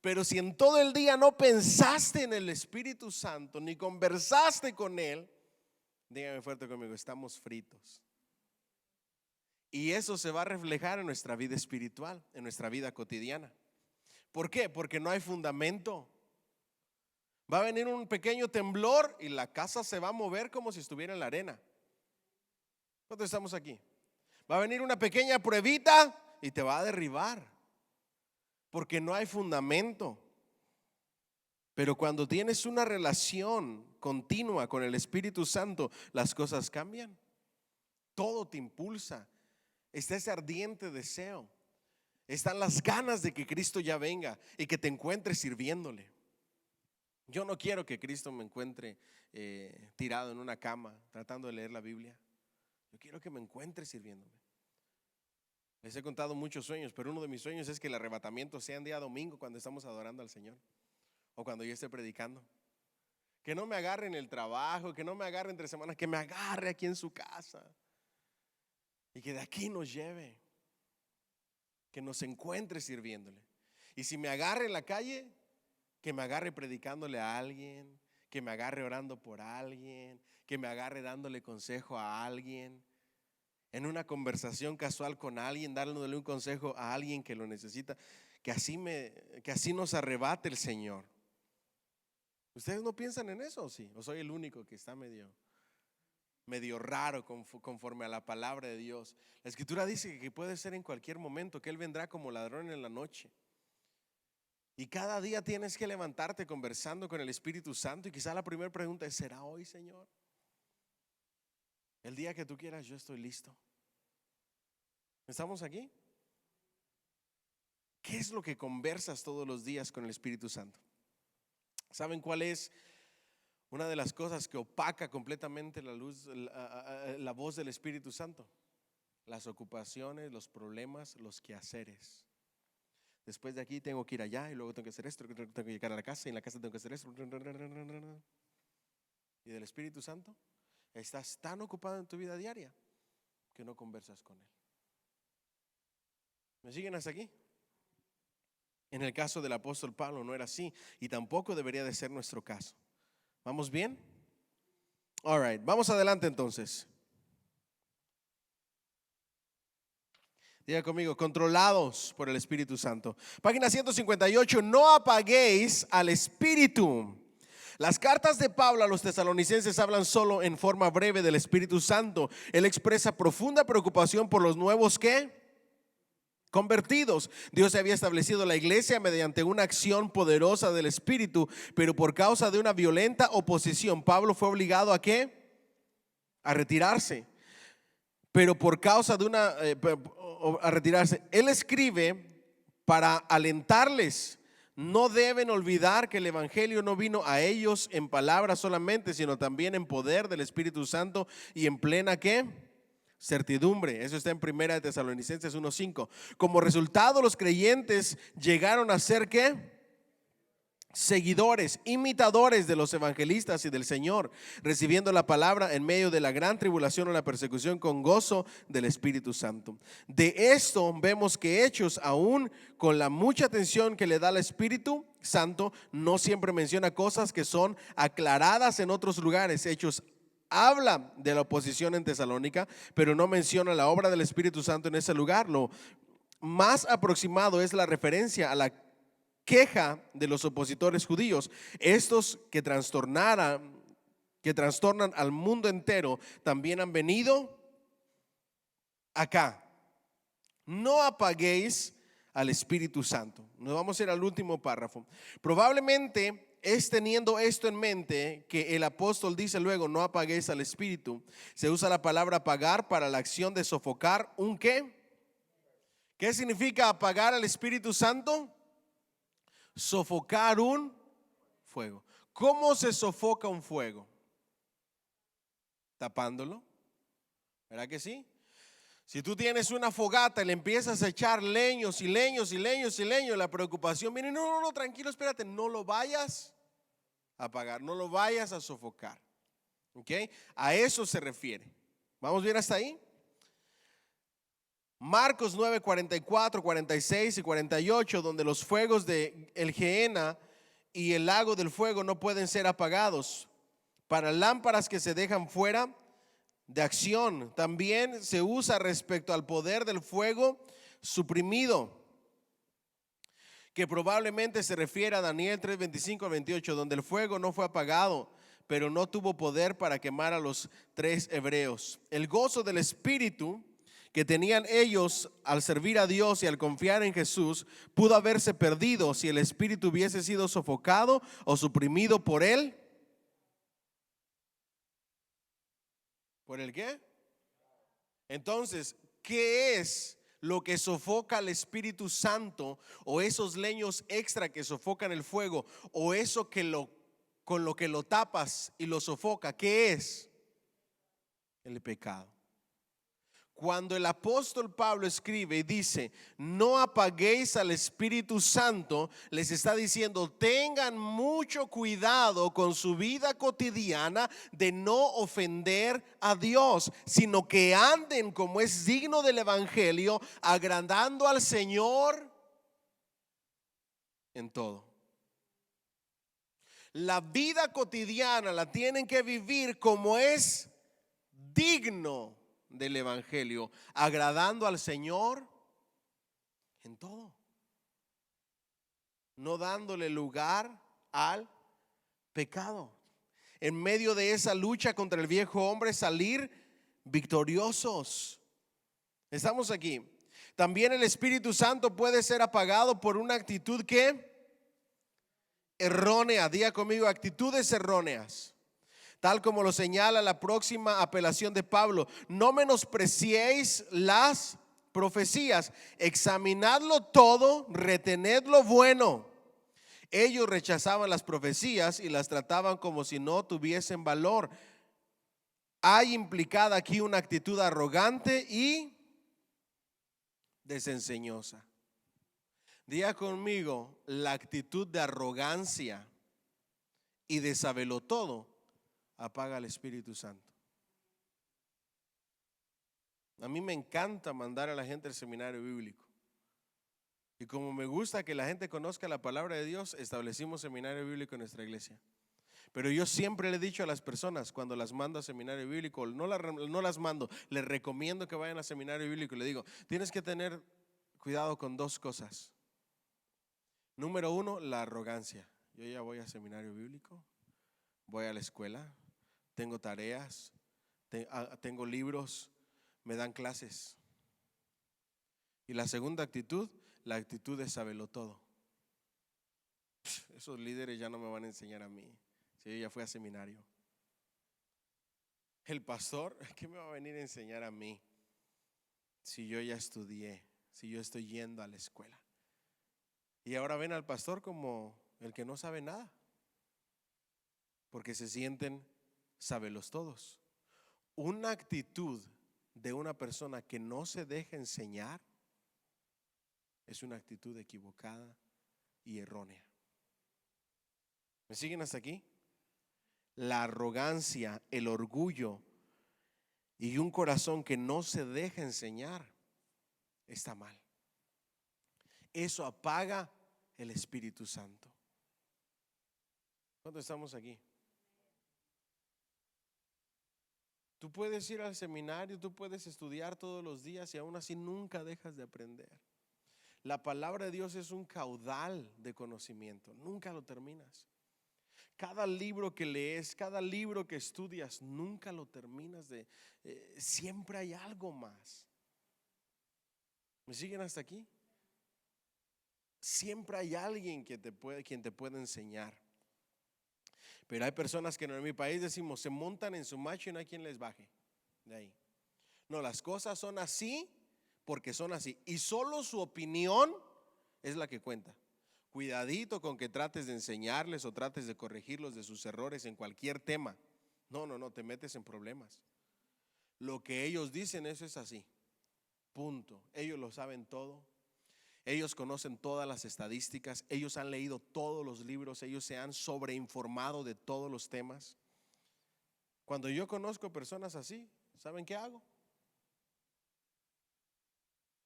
Pero si en todo el día no pensaste en el Espíritu Santo, ni conversaste con Él, dígame fuerte conmigo: estamos fritos. Y eso se va a reflejar en nuestra vida espiritual, en nuestra vida cotidiana. ¿Por qué? Porque no hay fundamento. Va a venir un pequeño temblor y la casa se va a mover como si estuviera en la arena. ¿Cuántos estamos aquí? Va a venir una pequeña pruebita y te va a derribar, porque no hay fundamento. Pero cuando tienes una relación continua con el Espíritu Santo, las cosas cambian. Todo te impulsa. Está ese ardiente deseo. Están las ganas de que Cristo ya venga y que te encuentres sirviéndole. Yo no quiero que Cristo me encuentre tirado en una cama tratando de leer la Biblia. Yo quiero que me encuentre sirviéndome. Les he contado muchos sueños, pero uno de mis sueños es que el arrebatamiento sea en día domingo, cuando estamos adorando al Señor, o cuando yo esté predicando. Que no me agarre en el trabajo, que no me agarre entre semanas, que me agarre aquí en su casa y que de aquí nos lleve, que nos encuentre sirviéndole. Y si me agarre en la calle, que me agarre predicándole a alguien, que me agarre orando por alguien, que me agarre dándole consejo a alguien, en una conversación casual con alguien, dándole un consejo a alguien que lo necesita, que así nos arrebate el Señor. ¿Ustedes no piensan en eso? Sí, o soy el único que está medio raro conforme a la palabra de Dios. La Escritura dice que puede ser en cualquier momento, que Él vendrá como ladrón en la noche. Y cada día tienes que levantarte conversando con el Espíritu Santo. Y quizá la primera pregunta es: ¿será hoy, Señor? El día que tú quieras, yo estoy listo. ¿Estamos aquí? ¿Qué es lo que conversas todos los días con el Espíritu Santo? ¿Saben cuál es una de las cosas que opaca completamente la voz del Espíritu Santo? Las ocupaciones, los problemas, los quehaceres. Después de aquí tengo que ir allá, y luego tengo que hacer esto, tengo que llegar a la casa, y en la casa tengo que hacer esto. Y del Espíritu Santo, estás tan ocupado en tu vida diaria que no conversas con Él. ¿Me siguen hasta aquí? En el caso del apóstol Pablo no era así, y tampoco debería de ser nuestro caso. ¿Vamos bien? All right, vamos adelante entonces. Diga conmigo: controlados por el Espíritu Santo. Página 158. No apaguéis al Espíritu. Las cartas de Pablo a los tesalonicenses hablan solo en forma breve del Espíritu Santo. Él expresa profunda preocupación por los nuevos convertidos. Dios había establecido la iglesia mediante una acción poderosa del Espíritu, pero por causa de una violenta oposición, Pablo fue obligado ¿a qué? A retirarse. Pero por causa de a retirarse, él escribe para alentarles: no deben olvidar que el evangelio no vino a ellos en palabras solamente, sino también en poder del Espíritu Santo y en plena certidumbre. Eso está en 1 Tesalonicenses 1:5. Como resultado, los creyentes llegaron a ser seguidores, imitadores de los evangelistas y del Señor, recibiendo la palabra en medio de la gran tribulación o la persecución con gozo del Espíritu Santo. De esto vemos que Hechos, aún con la mucha atención que le da el Espíritu Santo, no siempre menciona cosas que son aclaradas en otros lugares. Hechos habla de la oposición en Tesalónica, pero no menciona la obra del Espíritu Santo en ese lugar. Lo más aproximado es la referencia a la queja de los opositores judíos, estos que trastornan al mundo entero, también han venido acá. No apaguéis al Espíritu Santo. Nos vamos a ir al último párrafo. Probablemente es teniendo esto en mente que el apóstol dice luego: no apaguéis al Espíritu. Se usa la palabra apagar para la acción de sofocar un ¿qué? ¿Qué significa apagar al Espíritu Santo? Sofocar un fuego. ¿Cómo se sofoca un fuego? Tapándolo. ¿Verdad que sí? Si tú tienes una fogata y le empiezas a echar leños y leños y leños y leños, la preocupación viene: no, tranquilo, espérate, no lo vayas a apagar, no lo vayas a sofocar. ¿Ok? A eso se refiere. ¿Vamos bien hasta ahí? Marcos 9, 44, 46 y 48, donde los fuegos de el Gehenna y el lago del fuego no pueden ser apagados. Para lámparas que se dejan fuera de acción, también se usa respecto al poder del fuego suprimido, que probablemente se refiere a Daniel 3, 25 al 28, donde el fuego no fue apagado, pero no tuvo poder para quemar a los 3 hebreos. El gozo del Espíritu que tenían ellos al servir a Dios y al confiar en Jesús pudo haberse perdido si el Espíritu hubiese sido sofocado o suprimido por él. ¿Por el qué? Entonces, ¿qué es lo que sofoca al Espíritu Santo, o esos leños extra que sofocan el fuego, o eso con lo que lo tapas y lo sofoca? ¿Qué es? El pecado. Cuando el apóstol Pablo escribe y dice: no apaguéis al Espíritu Santo, les está diciendo: tengan mucho cuidado con su vida cotidiana de no ofender a Dios, sino que anden como es digno del evangelio, agradando al Señor en todo. La vida cotidiana la tienen que vivir como es digno del Evangelio, agradando al Señor en todo, no dándole lugar al pecado. En medio de esa lucha contra el viejo hombre, salir victoriosos. Estamos aquí. También el Espíritu Santo puede ser apagado por una actitud que errónea. Diga conmigo, actitudes erróneas. Tal como lo señala la próxima apelación de Pablo: no menospreciéis las profecías, examinadlo todo, retened lo bueno. Ellos rechazaban las profecías y las trataban como si no tuviesen valor. Hay implicada aquí una actitud arrogante y desenseñosa. Diga conmigo, la actitud de arrogancia y de sabelotodo apaga al Espíritu Santo. A mí me encanta mandar a la gente al seminario bíblico. Y como me gusta que la gente conozca la palabra de Dios, establecimos seminario bíblico en nuestra iglesia. Pero yo siempre le he dicho a las personas cuando las mando a seminario bíblico, no las mando, les recomiendo que vayan a seminario bíblico y le digo, tienes que tener cuidado con dos cosas. Número uno, la arrogancia. Yo ya voy a seminario bíblico, voy a la escuela, tengo tareas, tengo libros, me dan clases. Y la segunda actitud, la actitud de saberlo todo. Esos líderes ya no me van a enseñar a mí, si yo ya fui a seminario. El pastor, ¿qué me va a venir a enseñar a mí si yo ya estudié, si yo estoy yendo a la escuela? Y ahora ven al pastor como el que no sabe nada, porque se sienten sábelos todos. Una actitud de una persona que no se deja enseñar es una actitud equivocada y errónea. ¿Me siguen hasta aquí? La arrogancia, el orgullo y un corazón que no se deja enseñar está mal. Eso apaga el Espíritu Santo. ¿Cuándo estamos aquí? Tú puedes ir al seminario, tú puedes estudiar todos los días y aún así nunca dejas de aprender. La palabra de Dios es un caudal de conocimiento, nunca lo terminas. Cada libro que lees, cada libro que estudias, nunca lo terminas siempre hay algo más. ¿Me siguen hasta aquí? Siempre hay alguien quien te puede enseñar. Pero hay personas que en mi país decimos, se montan en su macho y no hay quien les baje de ahí. No, las cosas son así porque son así. Y solo su opinión es la que cuenta. Cuidadito con que trates de enseñarles o trates de corregirlos de sus errores en cualquier tema. No, te metes en problemas. Lo que ellos dicen, eso es así. Punto. Ellos lo saben todo. Ellos conocen todas las estadísticas, ellos han leído todos los libros, ellos se han sobreinformado de todos los temas. Cuando yo conozco personas así, ¿saben qué hago?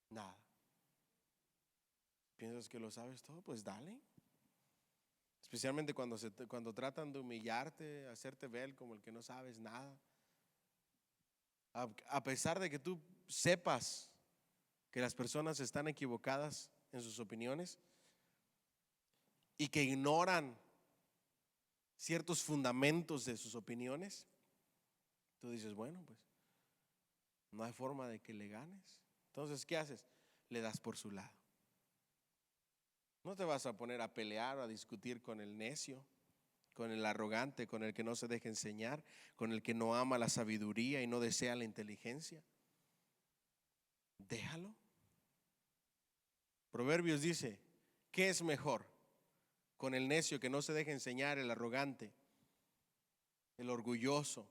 Nada. ¿Piensas que lo sabes todo? Pues dale. Especialmente cuando tratan de humillarte, hacerte ver como el que no sabes nada. A pesar de que tú sepas que las personas están equivocadas en sus opiniones y que ignoran ciertos fundamentos de sus opiniones, tú dices, bueno, pues no hay forma de que le ganes. Entonces, ¿qué haces? Le das por su lado. No te vas a poner a pelear o a discutir con el necio, con el arrogante, con el que no se deja enseñar, con el que no ama la sabiduría y no desea la inteligencia. Déjalo. Proverbios dice, ¿qué es mejor? Con el necio que no se deja enseñar, el arrogante, el orgulloso,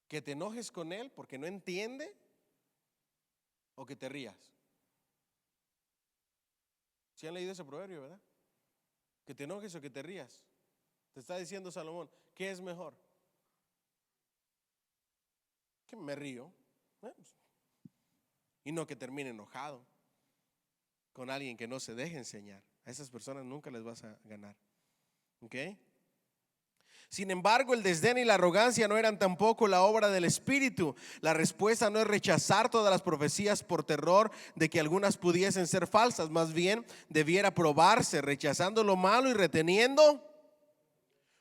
que te enojes con él porque no entiende, o que te rías. ¿Sí han leído ese proverbio, verdad? Que te enojes o que te rías. Te está diciendo Salomón, ¿qué es mejor? Que me río, y no que termine enojado con alguien que no se deje enseñar. A esas personas nunca les vas a ganar. ¿Ok? Sin embargo, el desdén y la arrogancia no eran tampoco la obra del Espíritu. La respuesta no es rechazar todas las profecías por terror de que algunas pudiesen ser falsas. Más bien, debiera probarse, rechazando lo malo y reteniendo.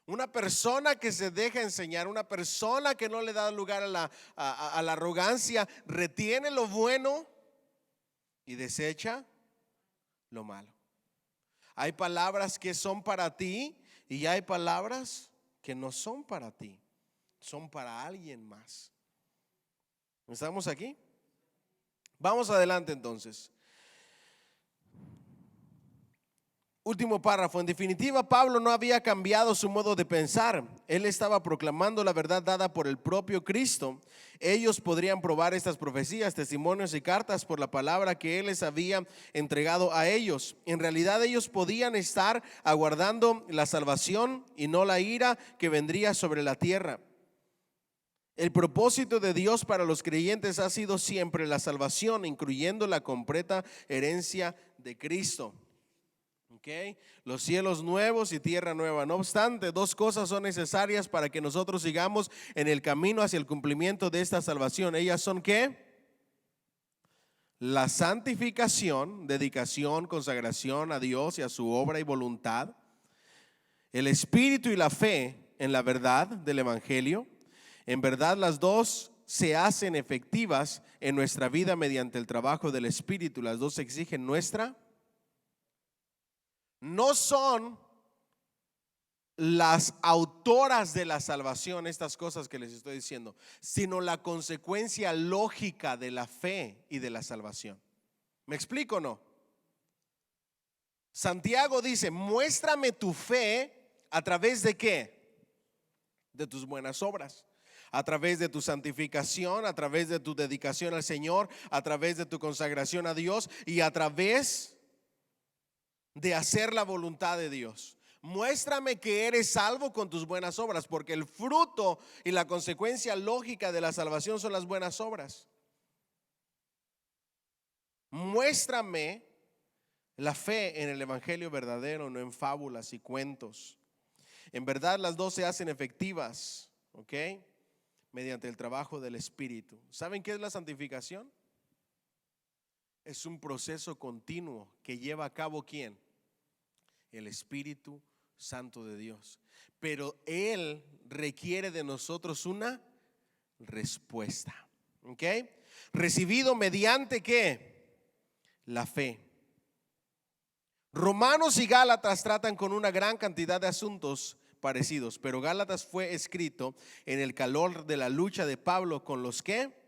Una persona que se deja enseñar, una persona que no le da lugar a la arrogancia, retiene lo bueno y desecha lo malo. Hay palabras que son para ti y hay palabras que no son para ti, son para alguien más. ¿Estamos aquí? Vamos adelante entonces. Último párrafo. En definitiva, Pablo no había cambiado su modo de pensar. Él estaba proclamando la verdad dada por el propio Cristo. Ellos podrían probar estas profecías, testimonios y cartas por la palabra que él les había entregado a ellos. En realidad, ellos podían estar aguardando la salvación y no la ira que vendría sobre la tierra. El propósito de Dios para los creyentes ha sido siempre la salvación, incluyendo la completa herencia de Cristo. Okay. Los cielos nuevos y tierra nueva. No obstante, dos cosas son necesarias para que nosotros sigamos en el camino hacia el cumplimiento de esta salvación. Ellas son ¿qué? La santificación, dedicación, consagración a Dios y a su obra y voluntad. El espíritu y la fe en la verdad del evangelio. En verdad, las dos se hacen efectivas en nuestra vida mediante el trabajo del espíritu. Las dos exigen nuestra. No son las autoras de la salvación estas cosas que les estoy diciendo, sino la consecuencia lógica de la fe y de la salvación. ¿Me explico o no? Santiago dice, muéstrame tu fe a través de ¿qué? De tus buenas obras, a través de tu santificación, a través de tu dedicación al Señor, a través de tu consagración a Dios y a través de hacer la voluntad de Dios. Muéstrame que eres salvo con tus buenas obras, porque el fruto y la consecuencia lógica de la salvación son las buenas obras. Muéstrame la fe en el evangelio verdadero, no en fábulas y cuentos. En verdad, las dos se hacen efectivas, ¿ok? Mediante el trabajo del Espíritu. ¿Saben qué es la santificación? Es un proceso continuo que lleva a cabo ¿quién? El Espíritu Santo de Dios. Pero Él requiere de nosotros una respuesta. ¿Ok? Recibido mediante ¿qué? La fe. Romanos y Gálatas tratan con una gran cantidad de asuntos parecidos, pero Gálatas fue escrito en el calor de la lucha de Pablo con los ¿qué?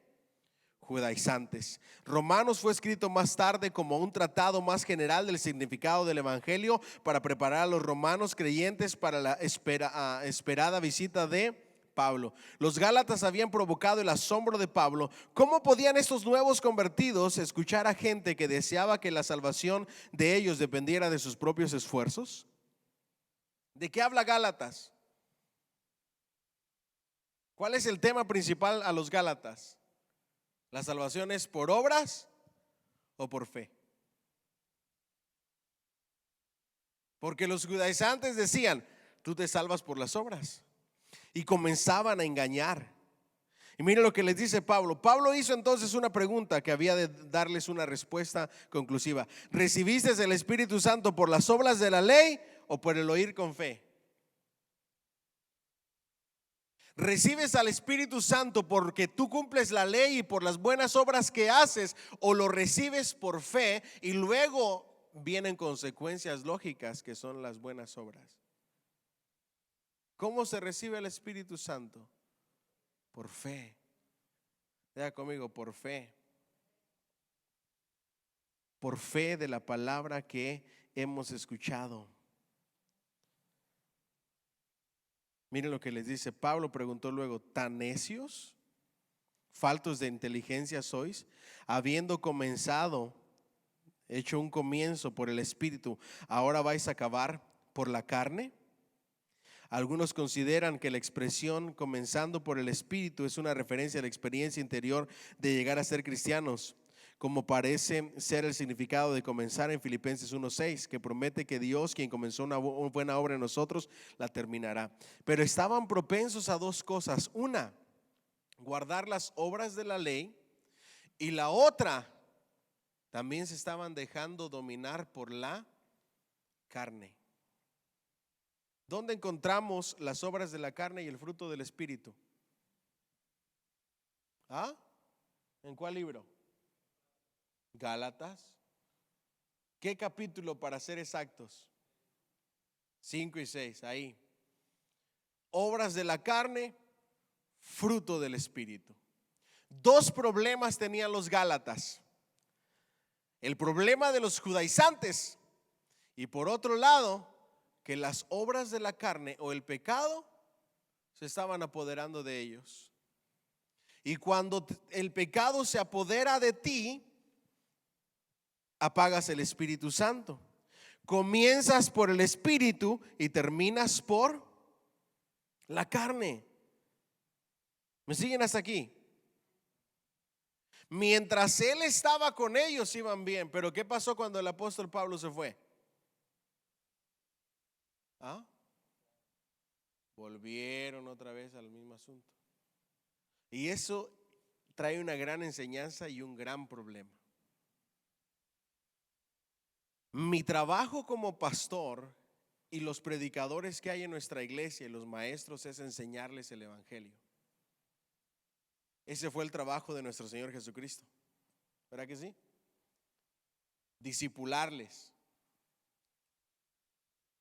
Judaizantes. Romanos fue escrito más tarde como un tratado más general del significado del evangelio para preparar a los romanos creyentes para la esperada visita de Pablo. Los Gálatas habían provocado el asombro de Pablo. ¿Cómo podían estos nuevos convertidos escuchar a gente que deseaba que la salvación de ellos dependiera de sus propios esfuerzos? ¿De qué habla Gálatas? ¿Cuál es el tema principal a los Gálatas? ¿La salvación es por obras o por fe? Porque los judaizantes decían, tú te salvas por las obras. Y comenzaban a engañar. Y miren lo que les dice Pablo. Pablo hizo entonces una pregunta que había de darles una respuesta conclusiva. ¿Recibiste el Espíritu Santo por las obras de la ley o por el oír con fe? ¿Recibes al Espíritu Santo porque tú cumples la ley y por las buenas obras que haces, o lo recibes por fe y luego vienen consecuencias lógicas que son las buenas obras? ¿Cómo se recibe el Espíritu Santo? Por fe. Diga conmigo, por fe. Por fe de la palabra que hemos escuchado. Miren lo que les dice Pablo. Preguntó luego, ¿tan necios, faltos de inteligencia sois? Habiendo comenzado, hecho un comienzo por el Espíritu, ¿ahora vais a acabar por la carne? Algunos consideran que la expresión comenzando por el Espíritu es una referencia a la experiencia interior de llegar a ser cristianos. como parece ser el significado de comenzar en Filipenses 1:6, que promete que Dios, quien comenzó una buena obra en nosotros, la terminará. Pero estaban propensos a dos cosas: una, guardar las obras de la ley, y la otra, también se estaban dejando dominar por la carne. ¿Dónde encontramos las obras de la carne y el fruto del Espíritu? ¿Ah? ¿En cuál libro? Gálatas. ¿Qué capítulo, para ser exactos? 5 y 6, ahí. Obras de la carne, fruto del Espíritu. Dos problemas tenían los gálatas: el problema de los judaizantes, y por otro lado, que las obras de la carne o el pecado se estaban apoderando de ellos. Y cuando el pecado se apodera de ti, apagas el Espíritu Santo. Comienzas por el Espíritu y terminas por la carne. ¿Me siguen hasta aquí? Mientras él estaba con ellos iban bien, pero ¿qué pasó cuando el apóstol Pablo se fue? ¿Ah? Volvieron otra vez al mismo asunto. Y eso trae una gran enseñanza y un gran problema. Mi trabajo como pastor y los predicadores que hay en nuestra iglesia y los maestros es enseñarles el evangelio. Ese fue el trabajo de nuestro Señor Jesucristo, ¿verdad que sí? Discipularles.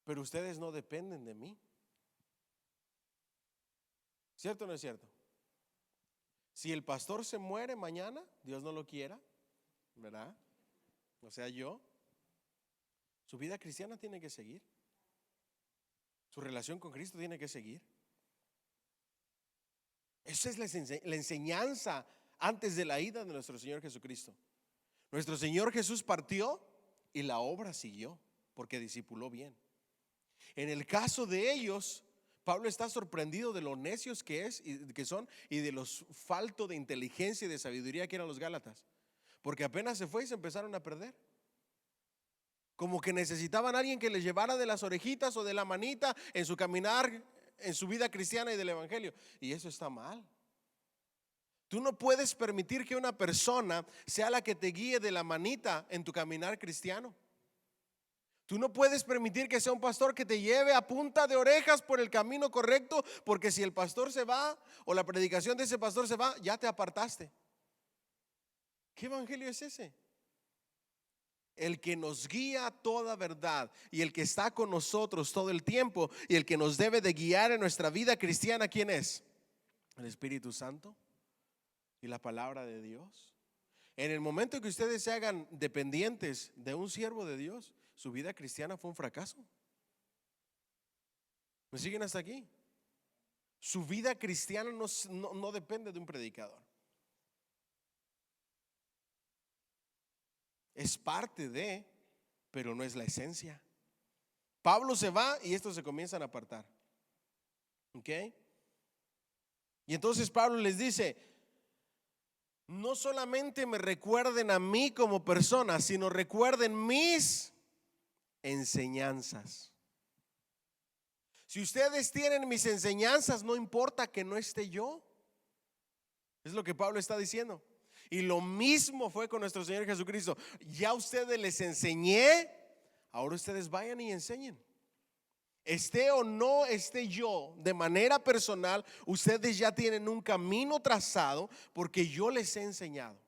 Pero ustedes no dependen de mí. ¿Cierto o no es cierto? Si el pastor se muere mañana, Dios no lo quiera, ¿verdad? O sea, su vida cristiana tiene que seguir. Su relación con Cristo tiene que seguir. Esa es la enseñanza antes de la ida de nuestro Señor Jesucristo. Nuestro Señor Jesús partió y la obra siguió porque discipuló bien. En el caso de ellos, Pablo está sorprendido de lo necios que son y de los faltos de inteligencia y de sabiduría que eran los gálatas, porque apenas se fue y se empezaron a perder. Como que necesitaban a alguien que les llevara de las orejitas o de la manita en su caminar, en su vida cristiana y del evangelio. Y eso está mal. Tú no puedes permitir que una persona sea la que te guíe de la manita en tu caminar cristiano. Tú no puedes permitir que sea un pastor que te lleve a punta de orejas por el camino correcto, porque si el pastor se va o la predicación de ese pastor se va, ya te apartaste. ¿Qué evangelio es ese? El que nos guía a toda verdad y el que está con nosotros todo el tiempo y el que nos debe de guiar en nuestra vida cristiana, ¿quién es? El Espíritu Santo y la palabra de Dios. En el momento que ustedes se hagan dependientes de un siervo de Dios, su vida cristiana fue un fracaso. ¿Me siguen hasta aquí? Su vida cristiana no depende de un predicador. Es parte de, pero no es la esencia. Pablo se va y estos se comienzan a apartar. ¿Ok? Y entonces Pablo les dice: no solamente me recuerden a mí como persona, sino recuerden mis enseñanzas. Si ustedes tienen mis enseñanzas, no importa que no esté yo. Es lo que Pablo está diciendo. Y lo mismo fue con nuestro Señor Jesucristo. Ya ustedes les enseñé, ahora ustedes vayan y enseñen. Esté o no esté yo de manera personal, ustedes ya tienen un camino trazado porque yo les he enseñado.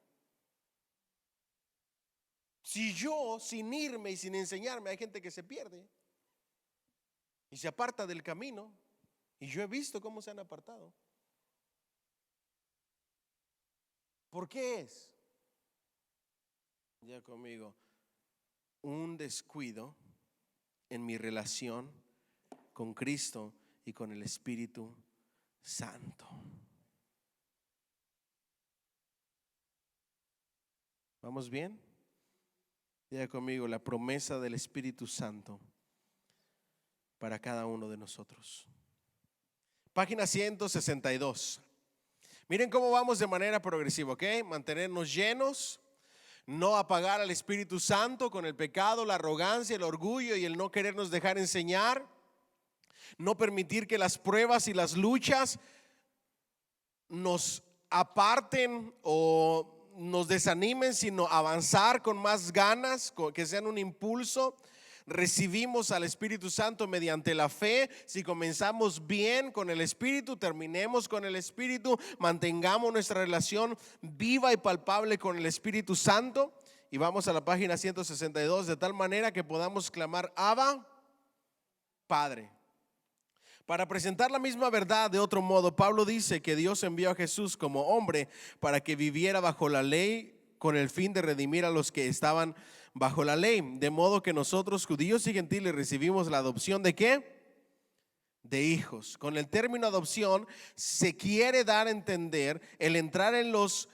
Si yo, sin irme y sin enseñarme, hay gente que se pierde y se aparta del camino, y yo he visto cómo se han apartado. ¿Por qué es? Ya conmigo, un descuido en mi relación con Cristo y con el Espíritu Santo. ¿Vamos bien? Ya conmigo, la promesa del Espíritu Santo para cada uno de nosotros. Página 162. Miren cómo vamos de manera progresiva, ¿ok? Mantenernos llenos. No apagar al Espíritu Santo con el pecado, la arrogancia, el orgullo y el no querernos dejar enseñar. No permitir que las pruebas y las luchas nos aparten o nos desanimen, sino avanzar con más ganas, que sean un impulso. Recibimos al Espíritu Santo mediante la fe. Si comenzamos bien con el Espíritu, terminemos con el Espíritu. Mantengamos nuestra relación viva y palpable con el Espíritu Santo. Y vamos a la página 162, de tal manera que podamos clamar: Abba, Padre. Para presentar la misma verdad de otro modo, Pablo dice que Dios envió a Jesús como hombre para que viviera bajo la ley, con el fin de redimir a los que estaban bajo la ley. De modo que nosotros, judíos y gentiles, recibimos la adopción ¿de qué? De hijos. Con el término adopción se quiere dar a entender el entrar en los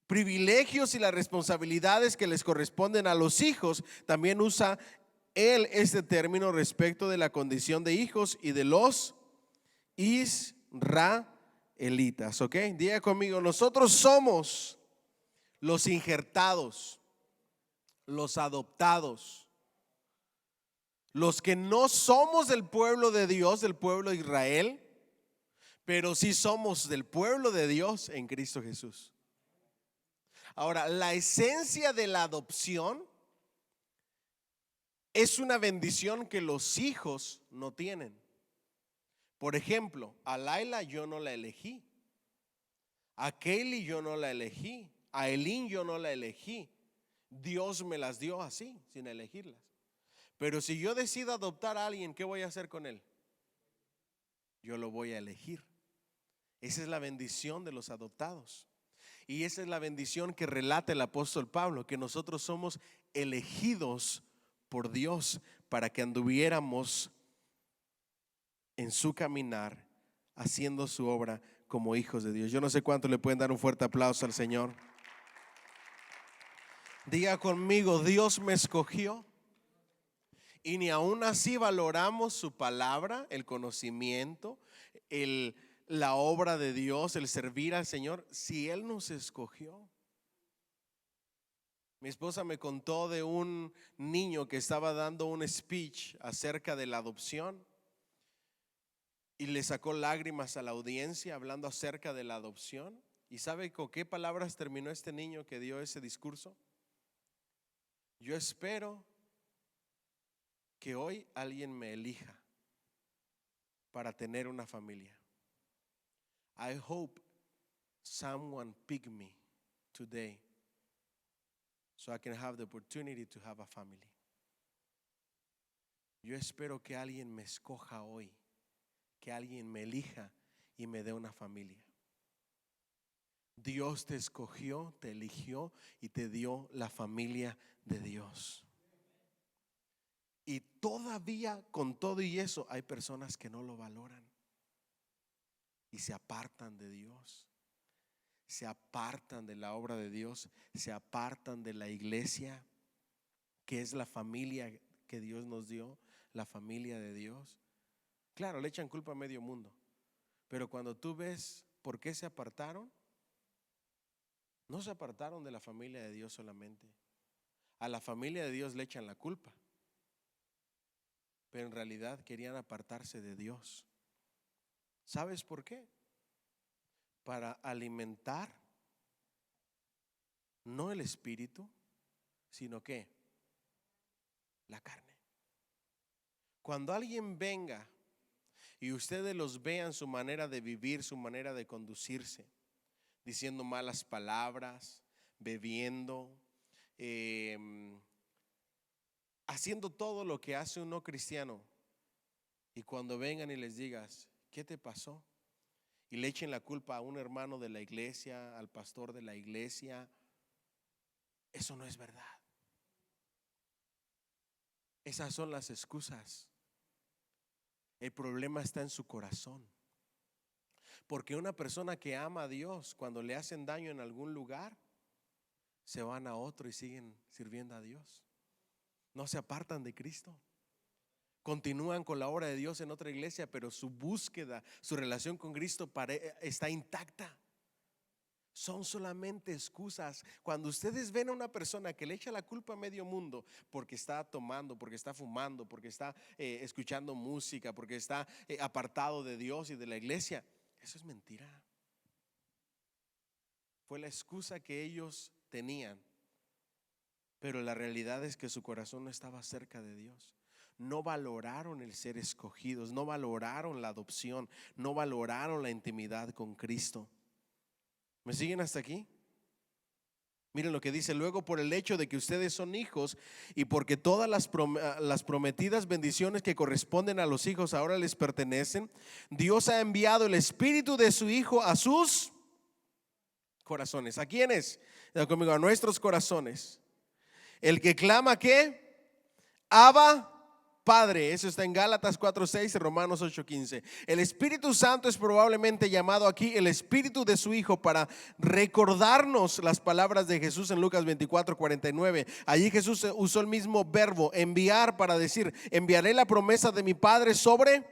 privilegios y las responsabilidades que les corresponden a los hijos. También usa él este término respecto de la condición de hijos y de los israelitas. ¿Ok? Diga conmigo: nosotros somos los injertados, los adoptados, los que no somos del pueblo de Dios, del pueblo de Israel, pero sí somos del pueblo de Dios en Cristo Jesús. Ahora, la esencia de la adopción es una bendición que los hijos no tienen. Por ejemplo, a Laila yo no la elegí, a Kaylee yo no la elegí, a Elin yo no la elegí. Dios me las dio así, sin elegirlas. Pero si yo decido adoptar a alguien, ¿qué voy a hacer con él? Yo lo voy a elegir. Esa es la bendición de los adoptados. Y esa es la bendición que relata el apóstol Pablo, que nosotros somos elegidos por Dios para que anduviéramos en su caminar, haciendo su obra como hijos de Dios. Yo no sé cuánto le pueden dar un fuerte aplauso al Señor. Diga conmigo: Dios me escogió. Y ni aún así valoramos su palabra, el conocimiento, la obra de Dios, el servir al Señor, si Él nos escogió. Mi esposa me contó de un niño que estaba dando un speech acerca de la adopción y le sacó lágrimas a la audiencia hablando acerca de la adopción. ¿Y sabe con qué palabras terminó este niño que dio ese discurso? Yo espero que hoy alguien me elija para tener una familia. I hope someone pick me today so I can have the opportunity to have a family. Yo espero que alguien me escoja hoy, que alguien me elija y me dé una familia. Dios te escogió, te eligió y te dio la familia de Dios. Y todavía con todo y eso hay personas que no lo valoran y se apartan de Dios, se apartan de la obra de Dios, se apartan de la iglesia, que es la familia que Dios nos dio, la familia de Dios. Claro, le echan culpa a medio mundo, pero cuando tú ves por qué se apartaron, no se apartaron de la familia de Dios solamente. A la familia de Dios le echan la culpa, pero en realidad querían apartarse de Dios. ¿Sabes por qué? Para alimentar no el espíritu, sino ¿qué? La carne. Cuando alguien venga y ustedes los vean su manera de vivir, su manera de conducirse, diciendo malas palabras, bebiendo, haciendo todo lo que hace un no cristiano, y cuando vengan y les digas: ¿qué te pasó? Y le echen la culpa a un hermano de la iglesia, al pastor de la iglesia, eso no es verdad. Esas son las excusas. El problema está en su corazón. Porque una persona que ama a Dios, cuando le hacen daño en algún lugar, se van a otro y siguen sirviendo a Dios. No se apartan de Cristo. Continúan con la obra de Dios en otra iglesia, pero su búsqueda, su relación con Cristo está intacta. Son solamente excusas. Cuando ustedes ven a una persona que le echa la culpa a medio mundo porque está tomando, porque está fumando, porque está escuchando música, porque está apartado de Dios y de la iglesia, eso es mentira. Fue la excusa que ellos tenían, pero la realidad es que su corazón no estaba cerca de Dios. No valoraron el ser escogidos, no valoraron la adopción, no valoraron la intimidad con Cristo. ¿Me siguen hasta aquí? Miren lo que dice: luego, por el hecho de que ustedes son hijos y porque todas las prometidas bendiciones que corresponden a los hijos ahora les pertenecen, Dios ha enviado el Espíritu de su Hijo a sus corazones. ¿A quiénes? Diga conmigo: a nuestros corazones. El que clama, ¿qué? Abba, Padre. Eso está en Gálatas 4:6 y Romanos 8:15. El Espíritu Santo es probablemente llamado aquí el Espíritu de su Hijo para recordarnos las palabras de Jesús en Lucas 24:49. Allí Jesús usó el mismo verbo enviar para decir: enviaré la promesa de mi Padre sobre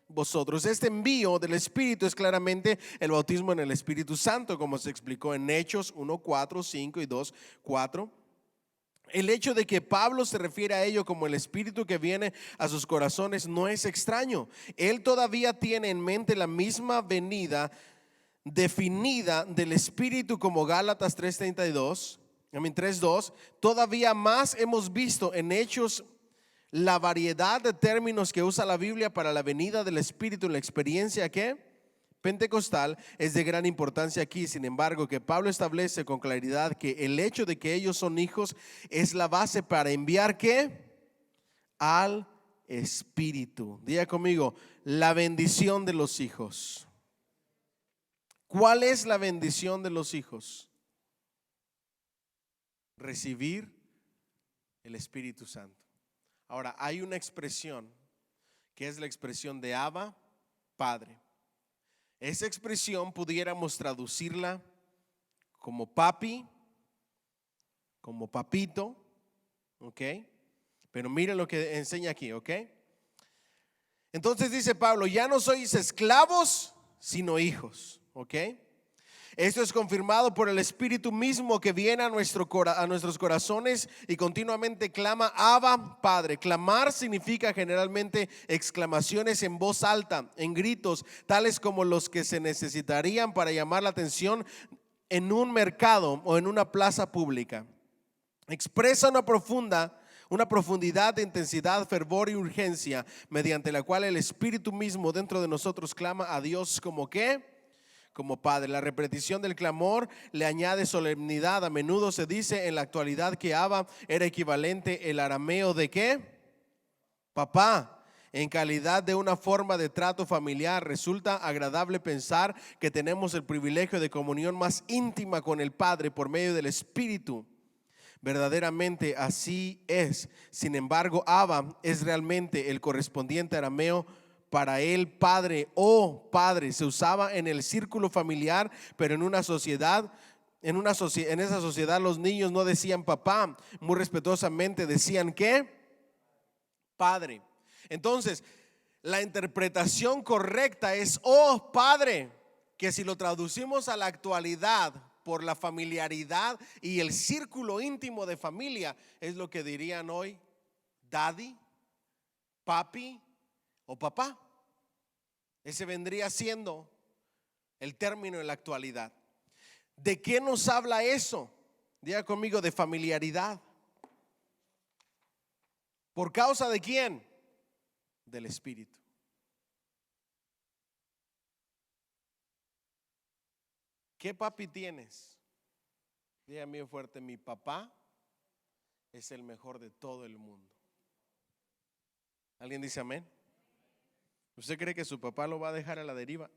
vosotros. Este envío del Espíritu es claramente el bautismo en el Espíritu Santo, como se explicó en Hechos 1:4, 5 y 2:4. El hecho de que Pablo se refiere a ello como el Espíritu que viene a sus corazones no es extraño. Él todavía tiene en mente la misma venida definida del Espíritu como Gálatas 3:2. Todavía más hemos visto en Hechos la variedad de términos que usa la Biblia para la venida del Espíritu en la experiencia que pentecostal es de gran importancia aquí. Sin embargo, que Pablo establece con claridad que el hecho de que ellos son hijos es la base para enviar ¿qué? Al Espíritu. Diga conmigo: la bendición de los hijos. ¿Cuál es la bendición de los hijos? Recibir el Espíritu Santo. Ahora, hay una expresión que es la expresión de Abba, Padre. Esa expresión pudiéramos traducirla como papi, como papito, ¿ok? Pero miren lo que enseña aquí, ¿ok? Entonces dice Pablo: ya no sois esclavos, sino hijos, ¿ok? Esto es confirmado por el Espíritu mismo que viene a nuestros corazones y continuamente clama: Abba, Padre. Clamar significa generalmente exclamaciones en voz alta, en gritos, tales como los que se necesitarían para llamar la atención en un mercado o en una plaza pública. Expresa una profundidad de intensidad, fervor y urgencia, mediante la cual el Espíritu mismo dentro de nosotros clama a Dios como ¿qué? Como Padre. La repetición del clamor le añade solemnidad. A menudo se dice en la actualidad que Abba era equivalente el arameo de ¿qué? Papá. En calidad de una forma de trato familiar, resulta agradable pensar que tenemos el privilegio de comunión más íntima con el Padre por medio del Espíritu. Verdaderamente así es. Sin embargo, Abba es realmente el correspondiente arameo para él, padre o padre. Se usaba en el círculo familiar, pero en esa sociedad los niños no decían papá, muy respetuosamente decían ¿qué? Padre. Entonces, la interpretación correcta es oh padre, que si lo traducimos a la actualidad por la familiaridad y el círculo íntimo de familia, es lo que dirían hoy daddy, papi o papá. Ese vendría siendo el término en la actualidad. ¿De qué nos habla eso? Diga conmigo: de familiaridad. ¿Por causa de quién? Del Espíritu. ¿Qué papi tienes? Dígame fuerte: mi papá es el mejor de todo el mundo. ¿Alguien dice amén? ¿Usted cree que su papá lo va a dejar a la deriva?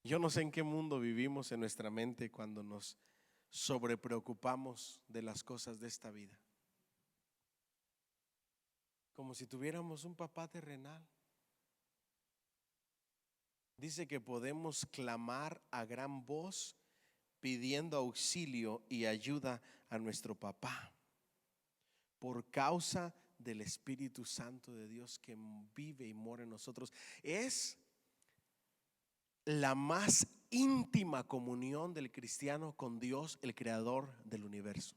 Yo no sé en qué mundo vivimos en nuestra mente cuando nos sobrepreocupamos de las cosas de esta vida, como si tuviéramos un papá terrenal. Dice que podemos clamar a gran voz pidiendo auxilio y ayuda a nuestro papá por causa del Espíritu Santo de Dios que vive y mora en nosotros. Es la más íntima comunión del cristiano con Dios, el creador del universo.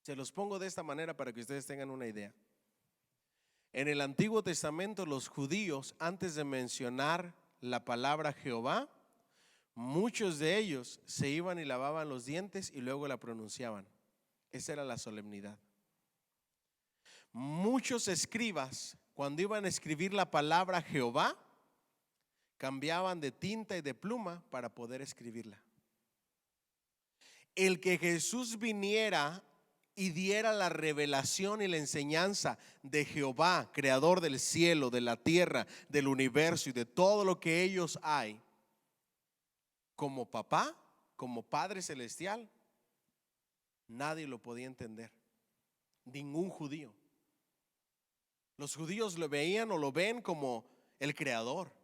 Se los pongo de esta manera para que ustedes tengan una idea. En el Antiguo Testamento, los judíos, antes de mencionar la palabra Jehová, muchos de ellos se iban y lavaban los dientes y luego la pronunciaban. Esa era la solemnidad. Muchos escribas, cuando iban a escribir la palabra Jehová, cambiaban de tinta y de pluma para poder escribirla. El que Jesús viniera y diera la revelación y la enseñanza de Jehová, creador del cielo, de la tierra, del universo y de todo lo que ellos hay, como papá, como Padre celestial, nadie lo podía entender. Ningún judío. Los judíos lo veían o lo ven como el creador,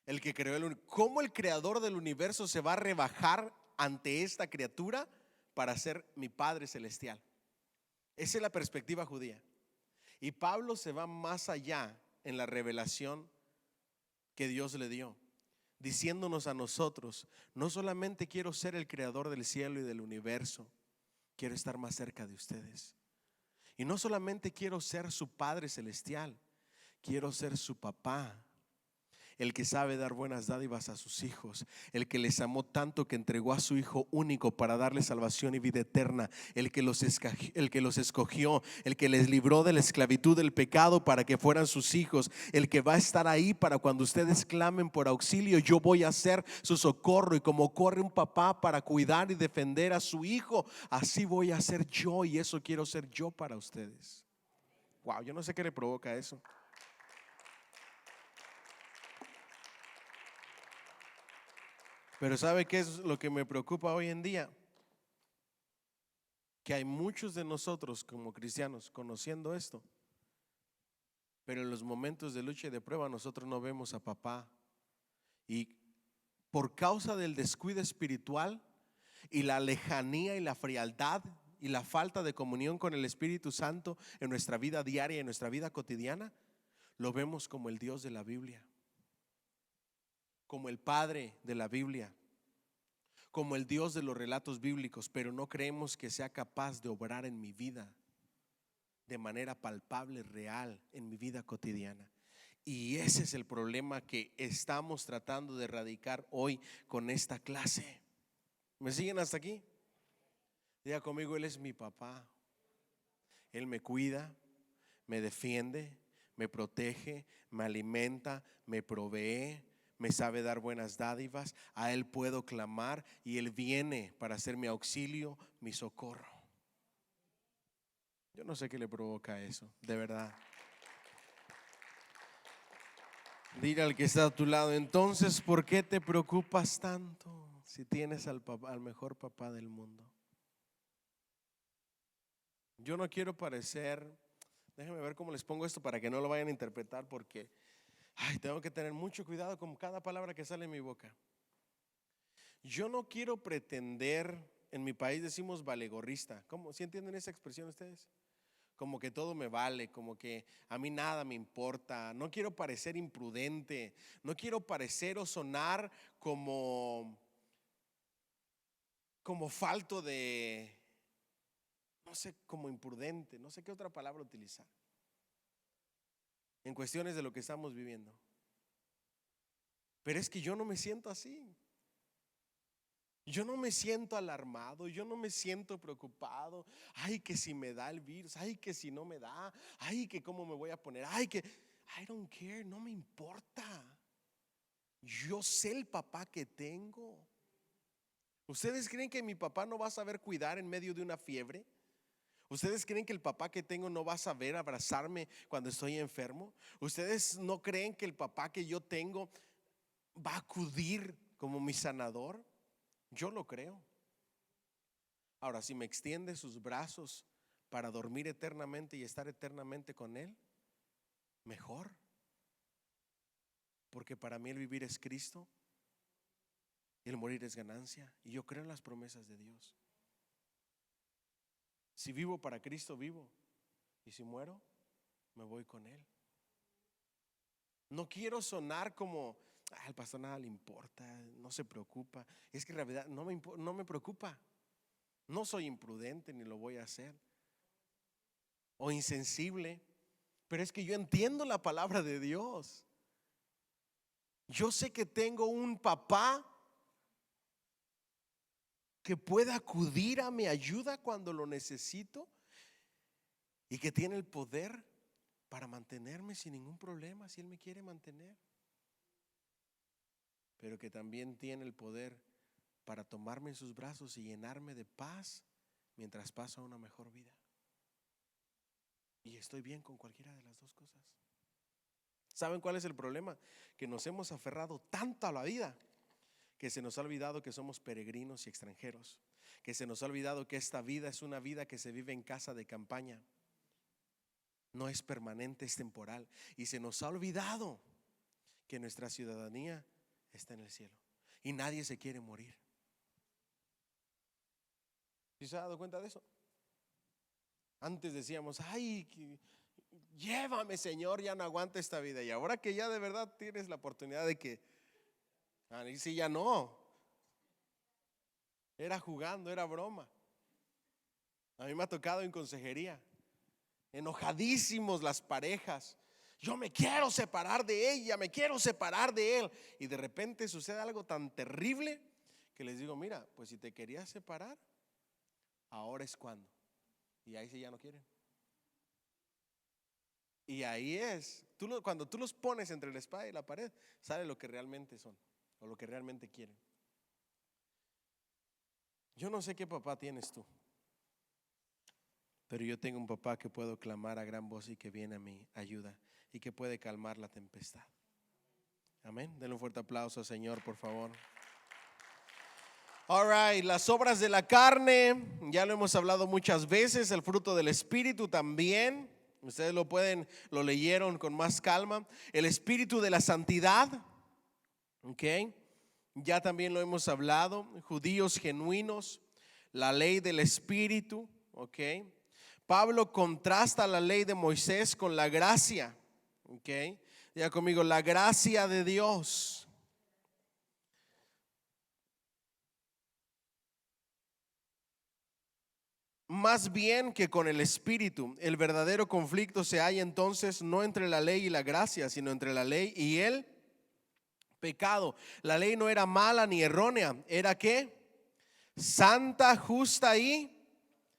el que creó el universo. ¿Cómo el creador del universo se va a rebajar ante esta criatura para ser mi Padre celestial? Esa es la perspectiva judía. Y Pablo se va más allá en la revelación que Dios le dio, diciéndonos a nosotros: no solamente quiero ser el creador del cielo y del universo, quiero estar más cerca de ustedes. Y no solamente quiero ser su Padre celestial, quiero ser su papá, el que sabe dar buenas dádivas a sus hijos, el que les amó tanto que entregó a su Hijo único para darles salvación y vida eterna, el que los escogió, el que les libró de la esclavitud del pecado para que fueran sus hijos, el que va a estar ahí para cuando ustedes clamen por auxilio. Yo voy a ser su socorro, y como corre un papá para cuidar y defender a su hijo, así voy a ser yo, y eso quiero ser yo para ustedes. Wow, yo no sé qué le provoca eso. Pero ¿sabe qué es lo que me preocupa hoy en día? Que hay muchos de nosotros como cristianos conociendo esto, pero en los momentos de lucha y de prueba nosotros no vemos a papá. Y por causa del descuido espiritual y la lejanía y la frialdad y la falta de comunión con el Espíritu Santo en nuestra vida diaria y en nuestra vida cotidiana, lo vemos como el Dios de la Biblia, como el Padre de la Biblia, como el Dios de los relatos bíblicos, pero no creemos que sea capaz de obrar en mi vida de manera palpable, real, en mi vida cotidiana. Y ese es el problema que estamos tratando de erradicar hoy con esta clase. ¿Me siguen hasta aquí? Diga conmigo: Él es mi papá. Él me cuida, me defiende, me protege, me alimenta, me provee, me sabe dar buenas dádivas. A Él puedo clamar y Él viene para ser mi auxilio, mi socorro. Yo no sé qué le provoca eso, de verdad. Dile al que está a tu lado: entonces, ¿por qué te preocupas tanto si tienes al mejor papá del mundo? Yo no quiero parecer, déjenme ver cómo les pongo esto para que no lo vayan a interpretar, porque tengo que tener mucho cuidado con cada palabra que sale en mi boca. Yo no quiero pretender, en mi país decimos valegorrista. ¿Cómo? ¿Sí entienden esa expresión ustedes? Como que todo me vale, como que a mí nada me importa. No quiero parecer imprudente, no quiero parecer o sonar como falto de, no sé, como imprudente, no sé qué otra palabra utilizar en cuestiones de lo que estamos viviendo. Pero es que yo no me siento así. Yo no me siento alarmado, yo no me siento preocupado. Ay, que si me da el virus, ay, que si no me da, ay, que cómo me voy a poner, ay, que I don't care, no me importa. Yo sé el papá que tengo. ¿Ustedes creen que mi papá no va a saber cuidar en medio de una fiebre? ¿Ustedes creen que el papá que tengo no va a saber abrazarme cuando estoy enfermo? ¿Ustedes no creen que el papá que yo tengo va a acudir como mi sanador? Yo lo creo. Ahora, si me extiende sus brazos para dormir eternamente y estar eternamente con Él, mejor. Porque para mí el vivir es Cristo y el morir es ganancia. Y yo creo en las promesas de Dios. Si vivo para Cristo, vivo. Y si muero, me voy con Él. No quiero sonar como, al pastor nada le importa, no se preocupa. Es que en realidad no me preocupa. No soy imprudente ni lo voy a hacer. O insensible. Pero es que yo entiendo la palabra de Dios. Yo sé que tengo un papá que puede acudir a mi ayuda cuando lo necesito y que tiene el poder para mantenerme sin ningún problema si Él me quiere mantener, pero que también tiene el poder para tomarme en sus brazos y llenarme de paz mientras paso una mejor vida. Y estoy bien con cualquiera de las dos cosas. ¿Saben cuál es el problema? Que nos hemos aferrado tanto a la vida que se nos ha olvidado que somos peregrinos y extranjeros, que se nos ha olvidado que esta vida es una vida que se vive en casa de campaña. No es permanente, es temporal. Y se nos ha olvidado que nuestra ciudadanía está en el cielo y nadie se quiere morir. ¿Sí se ha dado cuenta de eso? Antes decíamos, ay, llévame Señor, ya no aguanto esta vida. Y ahora que ya de verdad tienes la oportunidad de que, y si ya no, era jugando, era broma. A mí me ha tocado en consejería, enojadísimos las parejas. Yo me quiero separar de ella, me quiero separar de él. Y de repente sucede algo tan terrible que les digo, mira, pues si te querías separar, ahora es cuando. Y ahí sí ya no quieren. Y ahí es, cuando tú los pones entre la espada y la pared, sale lo que realmente son o lo que realmente quieren. Yo no sé qué papá tienes tú, pero yo tengo un papá que puedo clamar a gran voz y que viene a mi ayuda y que puede calmar la tempestad. Amén. Denle un fuerte aplauso al Señor, por favor. All right, las obras de la carne, ya lo hemos hablado muchas veces. El fruto del Espíritu también. Ustedes lo leyeron con más calma. El espíritu de la santidad, ok, ya también lo hemos hablado. Judíos genuinos, la ley del Espíritu, ok. Pablo contrasta la ley de Moisés con la gracia, ok. Ya conmigo, la gracia de Dios. Más bien que con el Espíritu. El verdadero conflicto se halla entonces no entre la ley y la gracia, sino entre la ley y el pecado. La ley no era mala ni errónea, era ¿qué? Santa, justa y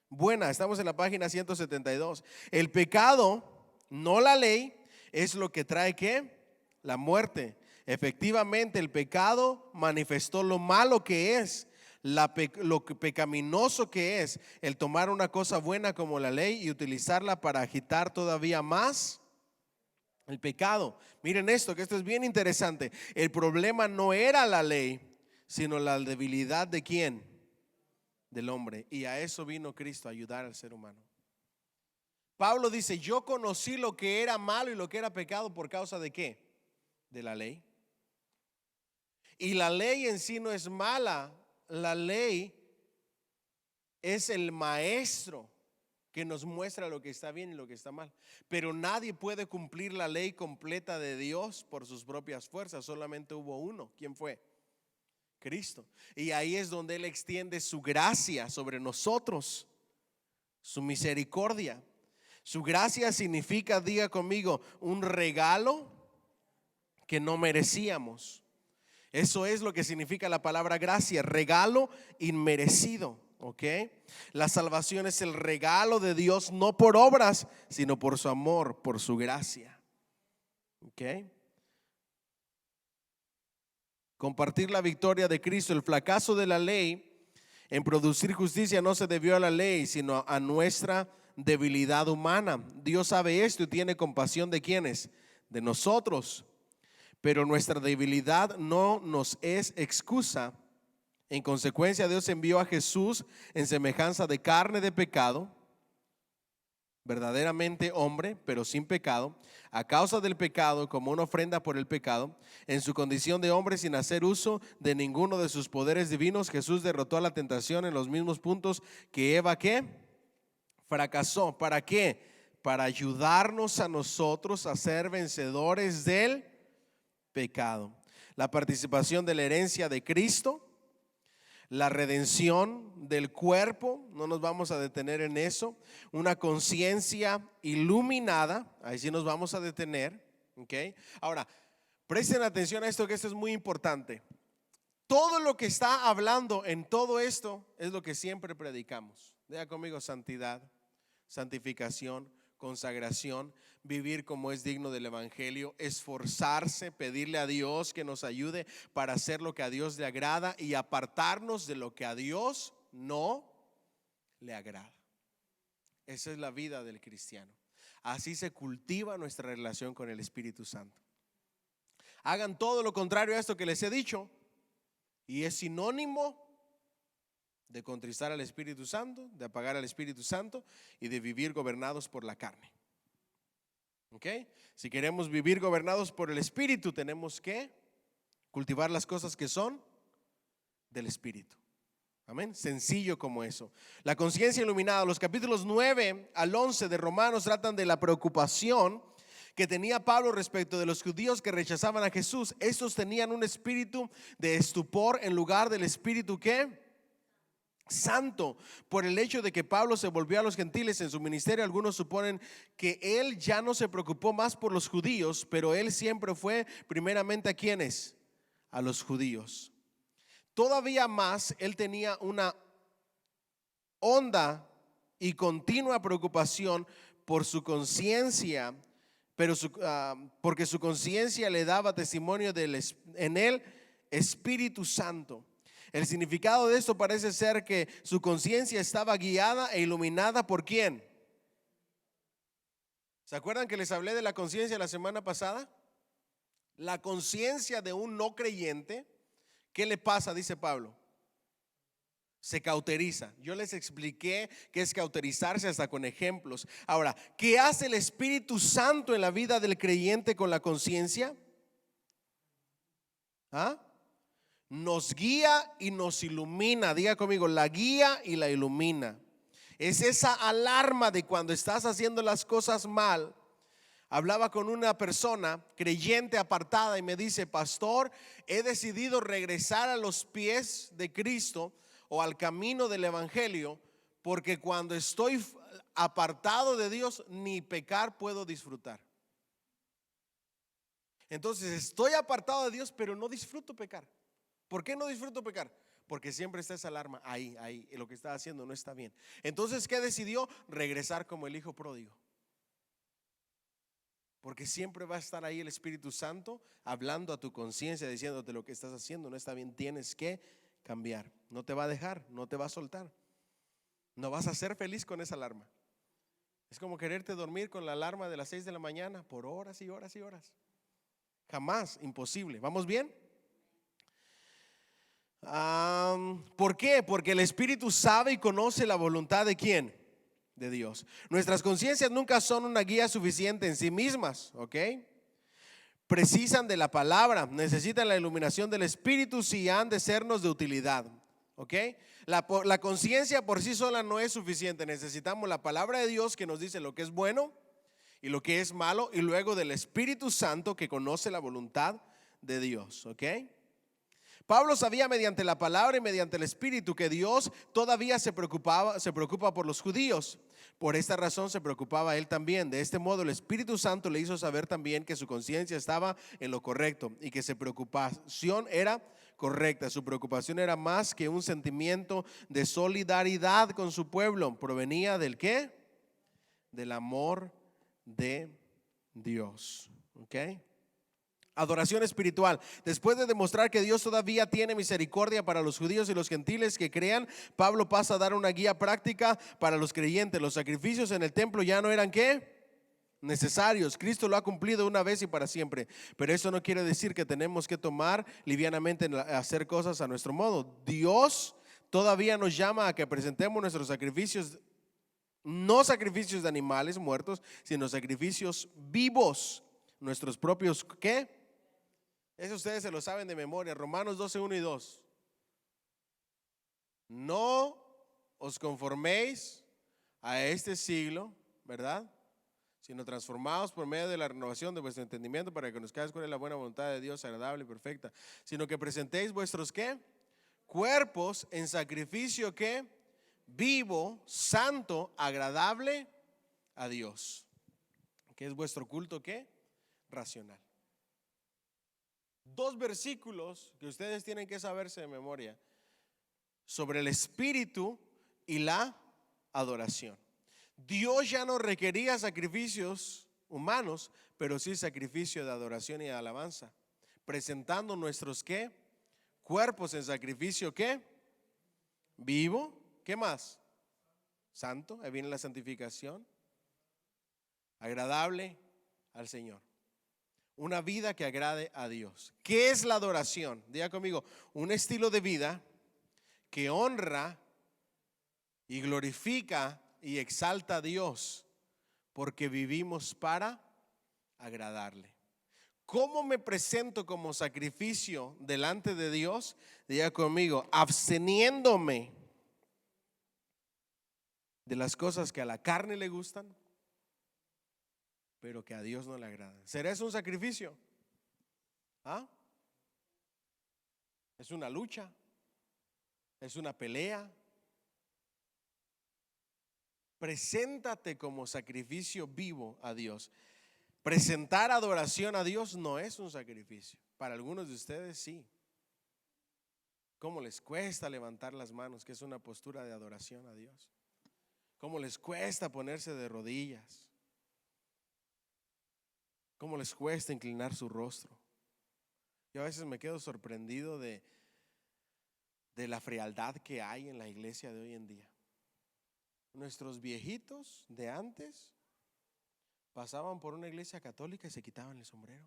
buena. Estamos en la página 172. El pecado, no la ley, es lo que trae ¿qué? La muerte. Efectivamente, el pecado manifestó lo malo que es, lo pecaminoso que es el tomar una cosa buena como la ley y utilizarla para agitar todavía más el pecado. Miren esto, que esto es bien interesante. El problema no era la ley, sino la debilidad de ¿quién? Del hombre. Y a eso vino Cristo, a ayudar al ser humano. Pablo dice, yo conocí lo que era malo y lo que era pecado por causa de ¿qué? De la ley. Y la ley en sí no es mala. La ley es el maestro que nos muestra lo que está bien y lo que está mal. Pero nadie puede cumplir la ley completa de Dios por sus propias fuerzas. Solamente hubo uno. ¿Quién fue? Cristo. Y ahí es donde Él extiende su gracia sobre nosotros, su misericordia. Su gracia significa, diga conmigo, un regalo que no merecíamos. Eso es lo que significa la palabra gracia, regalo inmerecido, ¿ok? La salvación es el regalo de Dios, no por obras, sino por su amor, por su gracia, ¿ok? Compartir la victoria de Cristo. El fracaso de la ley en producir justicia no se debió a la ley, sino a nuestra debilidad humana. Dios sabe esto y tiene compasión de ¿quiénes? De nosotros. Pero nuestra debilidad no nos es excusa. En consecuencia, Dios envió a Jesús en semejanza de carne de pecado, verdaderamente hombre, pero sin pecado, a causa del pecado, como una ofrenda por el pecado. En su condición de hombre, sin hacer uso de ninguno de sus poderes divinos, Jesús derrotó a la tentación en los mismos puntos que Eva, ¿qué? Fracasó. ¿Para qué? Para ayudarnos a nosotros a ser vencedores del pecado. La participación de la herencia de Cristo, la redención del cuerpo, no nos vamos a detener en eso, una conciencia iluminada, ahí sí nos vamos a detener, ¿ok? Ahora, presten atención a esto, que esto es muy importante. Todo lo que está hablando en todo esto es lo que siempre predicamos. Diga conmigo: santidad, santificación, consagración, vivir como es digno del evangelio, esforzarse, pedirle a Dios que nos ayude para hacer lo que a Dios le agrada y apartarnos de lo que a Dios no le agrada. Esa es la vida del cristiano. Así se cultiva nuestra relación con el Espíritu Santo. Hagan todo lo contrario a esto que les he dicho y es sinónimo de contristar al Espíritu Santo, de apagar al Espíritu Santo y de vivir gobernados por la carne. ¿Ok? Si queremos vivir gobernados por el Espíritu, tenemos que cultivar las cosas que son del Espíritu. Amén. Sencillo como eso. La conciencia iluminada. Los capítulos 9 al 11 de Romanos tratan de la preocupación que tenía Pablo respecto de los judíos que rechazaban a Jesús. Estos tenían un espíritu de estupor en lugar del espíritu ¿qué? Santo. Por el hecho de que Pablo se volvió a los gentiles en su ministerio, algunos suponen que él ya no se preocupó más por los judíos, pero él siempre fue primeramente a quienes, a los judíos. Todavía más, él tenía una honda y continua preocupación por su conciencia, pero porque su conciencia le daba testimonio en el Espíritu Santo. El significado de esto parece ser que su conciencia estaba guiada e iluminada ¿por quién? ¿Se acuerdan que les hablé de la conciencia la semana pasada? La conciencia de un no creyente, ¿qué le pasa? Dice Pablo. Se cauteriza. Yo les expliqué qué es cauterizarse hasta con ejemplos. Ahora, ¿qué hace el Espíritu Santo en la vida del creyente con la conciencia? ¿Ah? Nos guía y nos ilumina. Diga conmigo: la guía y la ilumina. Es esa alarma de cuando estás haciendo las cosas mal. Hablaba con una persona creyente apartada y me dice: pastor, he decidido regresar a los pies de Cristo o al camino del evangelio, porque cuando estoy apartado de Dios ni pecar puedo disfrutar. Entonces estoy apartado de Dios pero no disfruto pecar. ¿Por qué no disfruto pecar? Porque siempre está esa alarma ahí, lo que está haciendo no está bien. Entonces, ¿qué decidió? Regresar como el hijo pródigo. Porque siempre va a estar ahí el Espíritu Santo hablando a tu conciencia, diciéndote: lo que estás haciendo no está bien, tienes que cambiar. No te va a dejar, no te va a soltar. No vas a ser feliz con esa alarma. Es como quererte dormir con la alarma de las 6 de la mañana por horas y horas y horas. Jamás, imposible. ¿Vamos bien? ¿Por qué? Porque el Espíritu sabe y conoce la voluntad de ¿quién? De Dios. Nuestras conciencias nunca son una guía suficiente en sí mismas, ¿ok? Precisan de la palabra, necesitan la iluminación del Espíritu si han de sernos de utilidad, ¿ok? La conciencia por sí sola no es suficiente, necesitamos la palabra de Dios que nos dice lo que es bueno y lo que es malo, y luego del Espíritu Santo que conoce la voluntad de Dios, ¿ok? Pablo sabía mediante la palabra y mediante el Espíritu que Dios todavía se preocupa por los judíos. Por esta razón se preocupaba él también. De este modo el Espíritu Santo le hizo saber también que su conciencia estaba en lo correcto y que su preocupación era correcta. Su preocupación era más que un sentimiento de solidaridad con su pueblo. Provenía del ¿qué? Del amor de Dios. ¿Ok? Adoración espiritual. Después de demostrar que Dios todavía tiene misericordia para los judíos y los gentiles que crean, Pablo pasa a dar una guía práctica para los creyentes. Los sacrificios en el templo ya no eran ¿qué? Necesarios. Cristo lo ha cumplido una vez y para siempre. Pero eso no quiere decir que tenemos que tomar livianamente hacer cosas a nuestro modo. Dios todavía nos llama a que presentemos nuestros sacrificios, no sacrificios de animales muertos, sino sacrificios vivos, nuestros propios ¿qué? Eso ustedes se lo saben de memoria. Romanos 12, 1 y 2. No os conforméis a este siglo, ¿verdad? sino transformados por medio de la renovación de vuestro entendimiento para que conozcáis cuál es la buena voluntad de Dios, agradable y perfecta. Sino que presentéis vuestros ¿qué? Cuerpos en sacrificio ¿qué? Vivo, santo, agradable a Dios. Que es vuestro culto ¿qué? Racional. 2 versículos que ustedes tienen que saberse de memoria sobre el espíritu y la adoración. Dios ya no requería sacrificios humanos, pero sí sacrificio de adoración y de alabanza, presentando nuestros ¿qué? Cuerpos en sacrificio ¿qué? Vivo, ¿qué más? Santo, ahí viene la santificación, agradable al Señor. Una vida que agrade a Dios. ¿Qué es la adoración? Diga conmigo, un estilo de vida que honra y glorifica y exalta a Dios, porque vivimos para agradarle. ¿Cómo me presento como sacrificio delante de Dios? Diga conmigo, absteniéndome de las cosas que a la carne le gustan, pero que a Dios no le agradan. ¿Será eso un sacrificio? ¿Ah? ¿Es una lucha? ¿Es una pelea? Preséntate como sacrificio vivo a Dios. Presentar adoración a Dios no es un sacrificio. Para algunos de ustedes sí. ¿Cómo les cuesta levantar las manos, que es una postura de adoración a Dios? ¿Cómo les cuesta ponerse de rodillas? ¿Cómo les cuesta inclinar su rostro? Yo a veces me quedo sorprendido de la frialdad que hay en la iglesia de hoy en día. Nuestros viejitos de antes pasaban por una iglesia católica y se quitaban el sombrero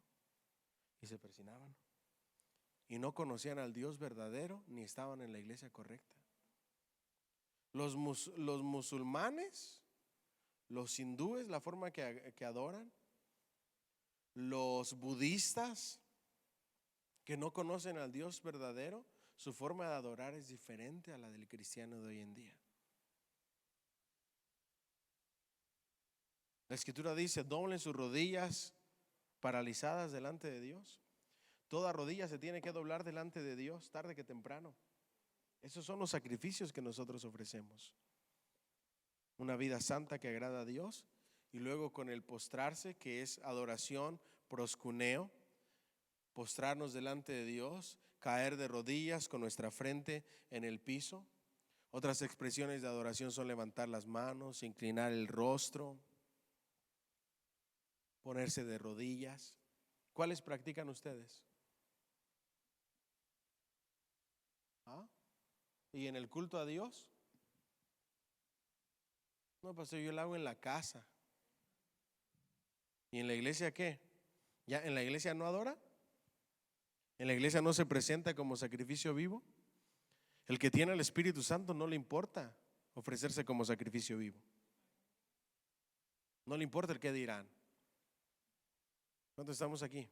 y se persinaban. Y no conocían al Dios verdadero ni estaban en la iglesia correcta. Los musulmanes, los hindúes, la forma que adoran, los budistas que no conocen al Dios verdadero, su forma de adorar es diferente a la del cristiano de hoy en día. La escritura dice, doblen sus rodillas paralizadas delante de Dios. Toda rodilla se tiene que doblar delante de Dios, tarde que temprano. Esos son los sacrificios que nosotros ofrecemos. Una vida santa que agrada a Dios, y luego con el postrarse, que es adoración, proscuneo, postrarnos delante de Dios, caer de rodillas con nuestra frente en el piso. Otras expresiones de adoración son levantar las manos, inclinar el rostro, ponerse de rodillas. ¿Cuáles practican ustedes? ¿Ah? ¿Y en el culto a Dios? No, pastor, yo lo hago en la casa. ¿Y en la iglesia qué? ¿Ya en la iglesia no adora? ¿En la iglesia no se presenta como sacrificio vivo? El que tiene el Espíritu Santo no le importa ofrecerse como sacrificio vivo. No le importa el qué dirán. ¿Cuántos estamos aquí?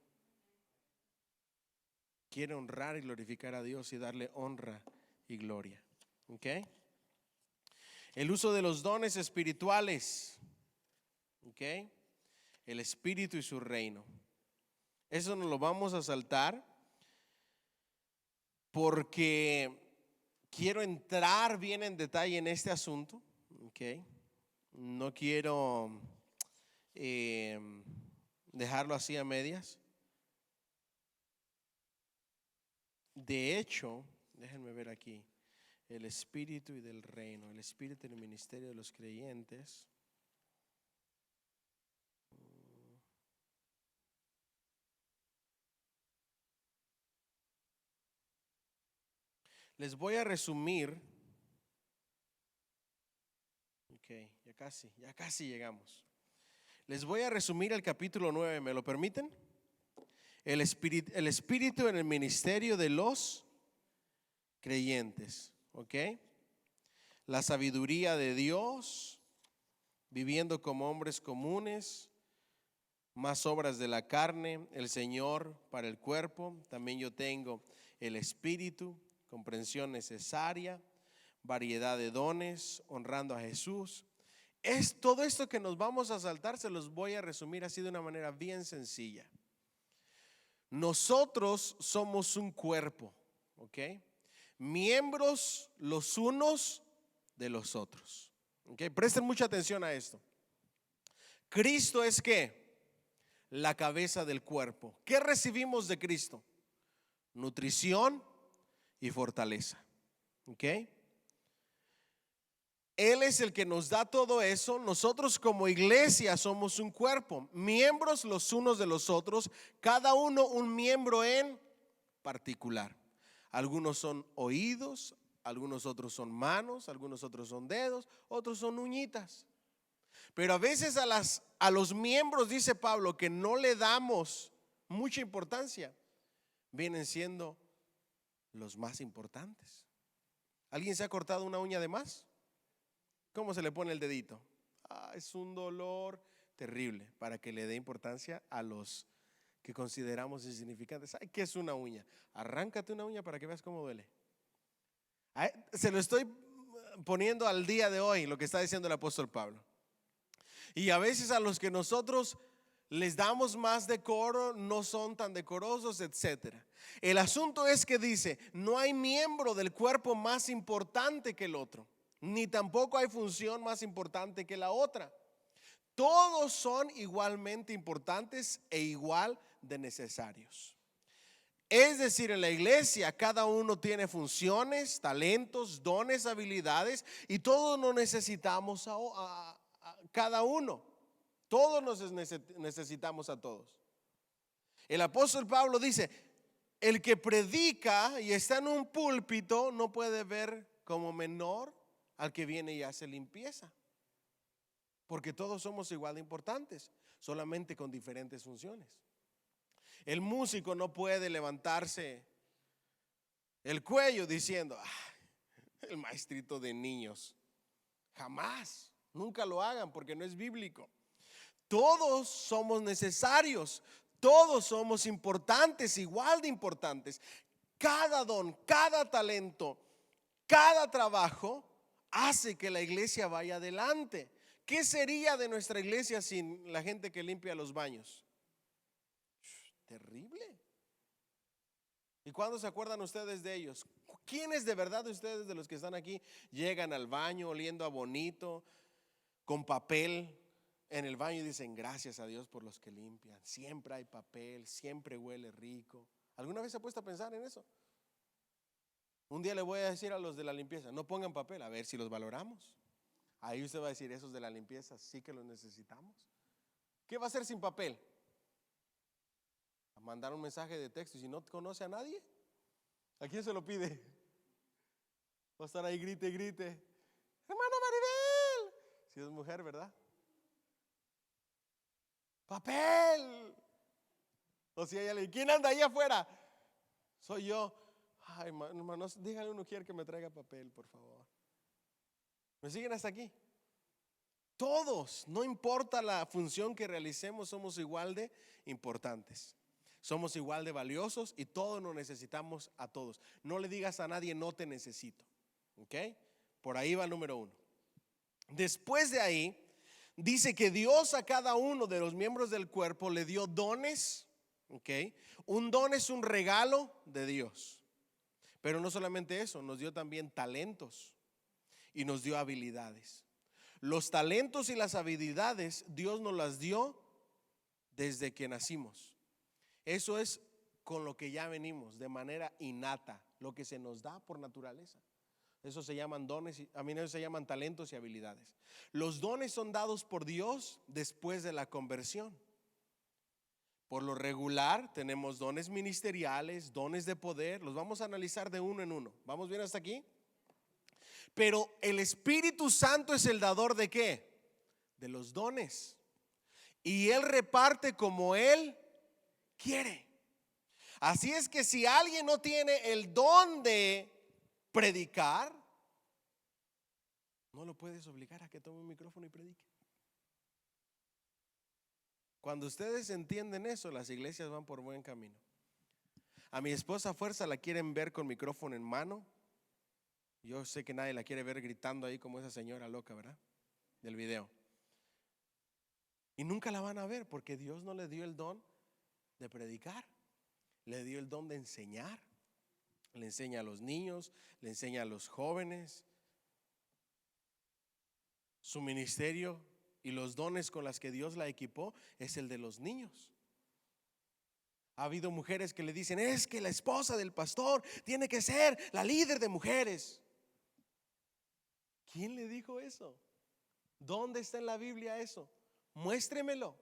Quiere honrar y glorificar a Dios y darle honra y gloria. ¿Ok? El uso de los dones espirituales. ¿Ok? El Espíritu y su reino. Eso nos lo vamos a saltar porque quiero entrar bien en detalle en este asunto. ¿Ok? No quiero dejarlo así a medias. De hecho, déjenme ver aquí, el espíritu y del reino, el espíritu y el ministerio de los creyentes. Les voy a resumir. Ok, ya casi llegamos. Les voy a resumir el capítulo 9, ¿me lo permiten? El espíritu en el ministerio de los creyentes, ¿ok? La sabiduría de Dios, viviendo como hombres comunes, más obras de la carne, el Señor para el cuerpo. También yo tengo el espíritu, comprensión necesaria, variedad de dones, honrando a Jesús, es todo esto que nos vamos a saltar, se los voy a resumir así de una manera bien sencilla. Nosotros somos un cuerpo, ¿ok? Miembros los unos de los otros, ¿ok? Presten mucha atención a esto. Cristo es ¿qué? La cabeza del cuerpo. ¿Qué recibimos de Cristo? Nutrición y fortaleza, ¿ok? Él es el que nos da todo eso. Nosotros como iglesia somos un cuerpo, miembros los unos de los otros, cada uno un miembro en particular. Algunos son oídos, algunos otros son manos, algunos otros son dedos, otros son uñitas. Pero a veces a los miembros, dice Pablo, que no le damos mucha importancia, vienen siendo los más importantes. ¿Alguien se ha cortado una uña de más? ¿Cómo se le pone el dedito? Es un dolor terrible, para que le dé importancia a los que consideramos insignificantes. ¿Qué es una uña? Arráncate una uña para que veas cómo duele. Se lo estoy poniendo al día de hoy, lo que está diciendo el apóstol Pablo. Y a veces a los que nosotros les damos más decoro, no son tan decorosos, etcétera. El asunto es que dice, no hay miembro del cuerpo más importante que el otro, ni tampoco hay función más importante que la otra. Todos son igualmente importantes e igual de necesarios. Es decir, en la iglesia cada uno tiene funciones, talentos, dones, habilidades, y todos nos necesitamos a cada uno. Todos nos necesitamos a todos. El apóstol Pablo dice, el que predica y está en un púlpito no puede ver como menor al que viene y hace limpieza, porque todos somos igual de importantes, solamente con diferentes funciones. El músico no puede levantarse el cuello diciendo, el maestrito de niños. Jamás, nunca lo hagan, porque no es bíblico. Todos somos necesarios, todos somos importantes, igual de importantes. Cada don, cada talento, cada trabajo hace que la iglesia vaya adelante. ¿Qué sería de nuestra iglesia sin la gente que limpia los baños? Terrible. ¿Y cuándo se acuerdan ustedes de ellos? ¿Quiénes de verdad de ustedes, de los que están aquí, llegan al baño oliendo a bonito, con papel en el baño y dicen gracias a Dios por los que limpian? Siempre hay papel, siempre huele rico. ¿Alguna vez se ha puesto a pensar en eso? Un día le voy a decir a los de la limpieza, no pongan papel, a ver si los valoramos. Ahí usted va a decir, esos de la limpieza sí que los necesitamos. ¿Qué va a hacer sin papel? A mandar un mensaje de texto, y si no conoce a nadie, ¿a quién se lo pide? Va a estar ahí, grite, grite, hermana Maribel, si es mujer, ¿verdad? Papel. O si hay alguien, ¿quién anda ahí afuera? Soy yo. Ay, hermanos, díganle a uno quiere que me traiga papel, por favor. ¿Me siguen hasta aquí? Todos, no importa la función que realicemos, somos igual de importantes. Somos igual de valiosos y todos nos necesitamos a todos. No le digas a nadie no te necesito. ¿Ok? Por ahí va el número 1. Después de ahí, dice que Dios a cada uno de los miembros del cuerpo le dio dones. ¿Ok? Un don es un regalo de Dios. Pero no solamente eso, nos dio también talentos y nos dio habilidades. Los talentos y las habilidades Dios nos las dio desde que nacimos. Eso es con lo que ya venimos de manera innata, lo que se nos da por naturaleza. Eso se llaman dones, eso se llaman talentos y habilidades. Los dones son dados por Dios después de la conversión. Por lo regular tenemos dones ministeriales, dones de poder. Los vamos a analizar de uno en uno. ¿Vamos bien hasta aquí? Pero el Espíritu Santo es el dador ¿de qué? De los dones. Y Él reparte como Él quiere. Así es que si alguien no tiene el don de predicar, no lo puedes obligar a que tome un micrófono y predique. Cuando ustedes entienden eso, las iglesias van por buen camino. A mi esposa a fuerza la quieren ver con micrófono en mano. Yo sé que nadie la quiere ver gritando ahí como esa señora loca, ¿verdad? del video. Y nunca la van a ver porque Dios no le dio el don de predicar. Le dio el don de enseñar. Le enseña a los niños, le enseña a los jóvenes. Su ministerio y los dones con las que Dios la equipó es el de los niños. Ha habido mujeres que le dicen: es que la esposa del pastor tiene que ser la líder de mujeres. ¿Quién le dijo eso? ¿Dónde está en la Biblia eso? Muéstremelo.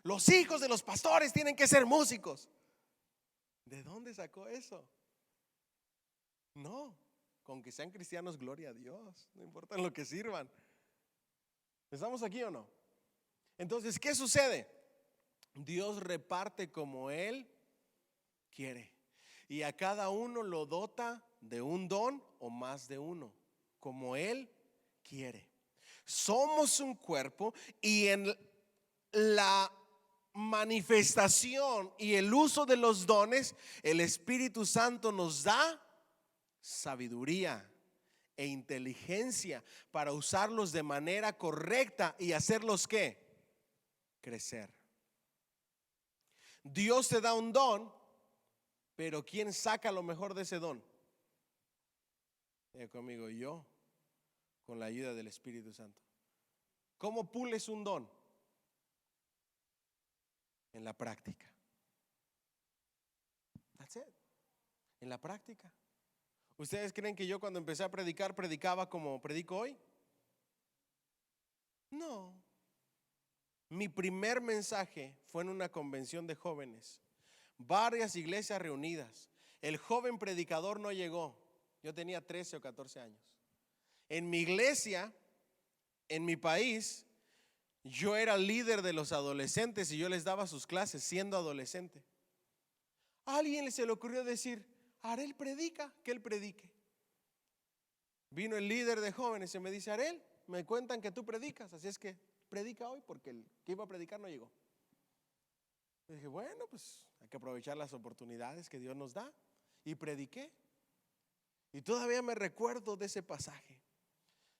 Los hijos de los pastores tienen que ser músicos. ¿De dónde sacó eso? No, con que sean cristianos, gloria a Dios, no importa en lo que sirvan. ¿Estamos aquí o no? Entonces, ¿qué sucede? Dios reparte como Él quiere, y a cada uno lo dota de un don o más de uno, como Él quiere. Somos un cuerpo, y en la manifestación y el uso de los dones, el Espíritu Santo nos da sabiduría e inteligencia para usarlos de manera correcta y hacerlos ¿qué? Crecer. Dios te da un don, pero ¿quién saca lo mejor de ese don? Conmigo, yo, con la ayuda del Espíritu Santo. ¿Cómo pules un don? En la práctica. That's it. En la práctica. ¿Ustedes creen que yo cuando empecé a predicar predicaba como predico hoy? No. Mi primer mensaje fue en una convención de jóvenes, varias iglesias reunidas. El joven predicador no llegó. Yo tenía 13 o 14 años. En mi iglesia, en mi país, yo era líder de los adolescentes y yo les daba sus clases siendo adolescente. A alguien se le ocurrió decir: Arel predica, que él predique. Vino el líder de jóvenes y me dice: Arel, me cuentan que tú predicas, así es que predica hoy, porque el que iba a predicar no llegó. Y dije: bueno, pues hay que aprovechar las oportunidades que Dios nos da. Y prediqué. Y todavía me recuerdo de ese pasaje: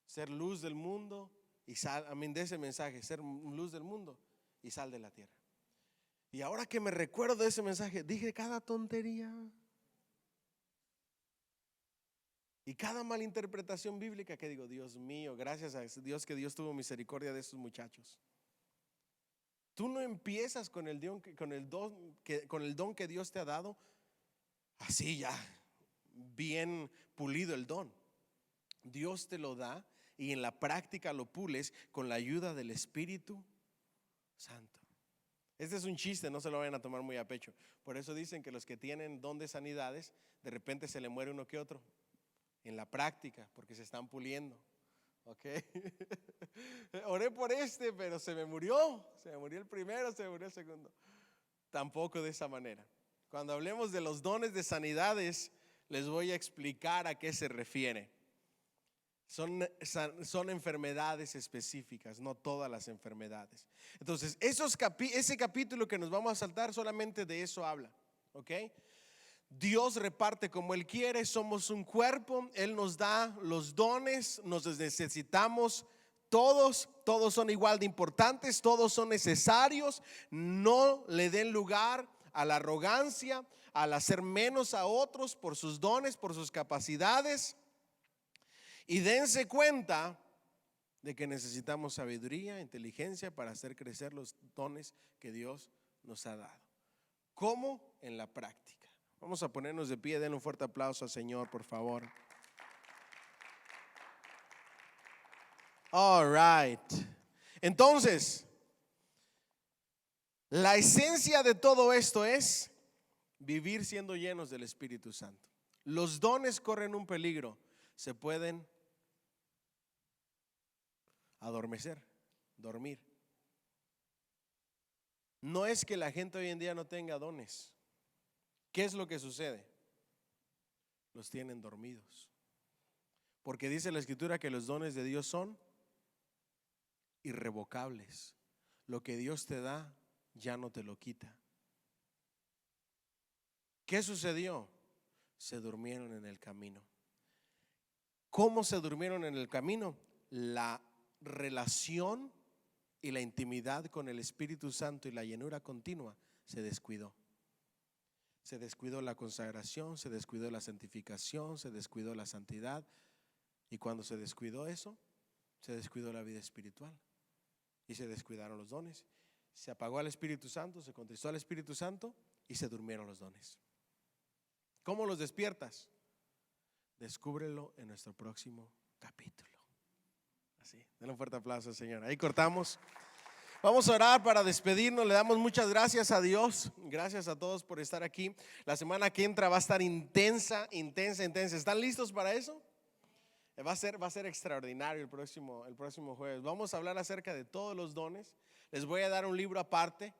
ser luz del mundo y sal, de ese mensaje: ser luz del mundo y sal de la tierra. Y ahora que me recuerdo de ese mensaje, dije cada tontería y cada malinterpretación bíblica que digo: Dios mío, gracias a Dios que Dios tuvo misericordia de esos muchachos. Tú no empiezas con el don que Dios te ha dado así ya bien pulido el don. Dios te lo da y en la práctica lo pules con la ayuda del Espíritu Santo. Este es un chiste, no se lo vayan a tomar muy a pecho. Por eso dicen que los que tienen don de sanidades, de repente se le muere uno que otro en la práctica, porque se están puliendo. Ok. Oré por pero se me murió el primero, se me murió el segundo. Tampoco de esa manera. Cuando hablemos de los dones de sanidades, les voy a explicar a qué se refiere. Son enfermedades específicas, no todas las enfermedades. Entonces, ese capítulo que nos vamos a saltar solamente de eso habla. ¿Ok? Dios reparte como Él quiere, somos un cuerpo, Él nos da los dones, nos necesitamos todos son igual de importantes, todos son necesarios. No le den lugar a la arrogancia, al hacer menos a otros por sus dones, por sus capacidades. Y dense cuenta de que necesitamos sabiduría, inteligencia para hacer crecer los dones que Dios nos ha dado. ¿Cómo? En la práctica. Vamos a ponernos de pie, den un fuerte aplauso al Señor, por favor. All right. Entonces, la esencia de todo esto es vivir siendo llenos del Espíritu Santo. Los dones corren un peligro, se pueden adormecer, dormir. No es que la gente hoy en día no tenga dones. ¿Qué es lo que sucede? Los tienen dormidos. Porque dice la Escritura que los dones de Dios son irrevocables. Lo que Dios te da ya no te lo quita. ¿Qué sucedió? Se durmieron en el camino. ¿Cómo se durmieron en el camino? La relación y la intimidad con el Espíritu Santo y la llenura continua se descuidó. Se descuidó la consagración, se descuidó la santificación, se descuidó la santidad. Y cuando se descuidó eso, se descuidó la vida espiritual y se descuidaron los dones. Se apagó al Espíritu Santo, se contristó al Espíritu Santo y se durmieron los dones. ¿Cómo los despiertas? Descúbrelo en nuestro próximo capítulo. Así, denle un fuerte aplauso al Señor. Ahí cortamos. Vamos a orar para despedirnos. Le damos muchas gracias a Dios. Gracias a todos por estar aquí. La semana que entra va a estar intensa. ¿Están listos para eso? Va a ser extraordinario el próximo jueves. Vamos a hablar acerca de todos los dones. Les voy a dar un libro aparte.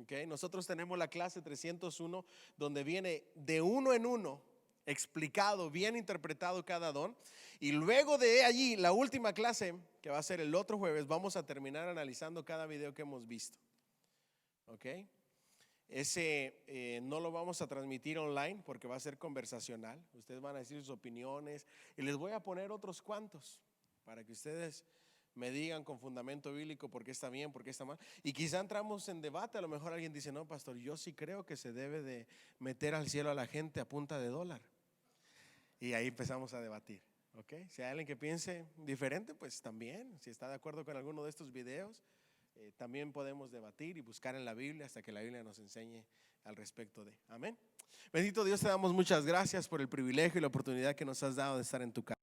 Okay. Nosotros tenemos la clase 301 donde viene de uno en uno explicado, bien interpretado cada don. Y luego de allí, la última clase, que va a ser el otro jueves, vamos a terminar analizando cada video que hemos visto. ¿Ok? Ese no lo vamos a transmitir online porque va a ser conversacional. Ustedes van a decir sus opiniones y les voy a poner otros cuantos para que ustedes me digan con fundamento bíblico por qué está bien, por qué está mal. Y quizá entramos en debate. A lo mejor alguien dice: no, pastor, yo sí creo que se debe de meter al cielo a la gente a punta de dólar. Y ahí empezamos a debatir. ¿Okay? Si hay alguien que piense diferente, pues también, si está de acuerdo con alguno de estos videos, también podemos debatir y buscar en la Biblia hasta que la Biblia nos enseñe al respecto de. Amén. Bendito Dios, te damos muchas gracias por el privilegio y la oportunidad que nos has dado de estar en tu casa.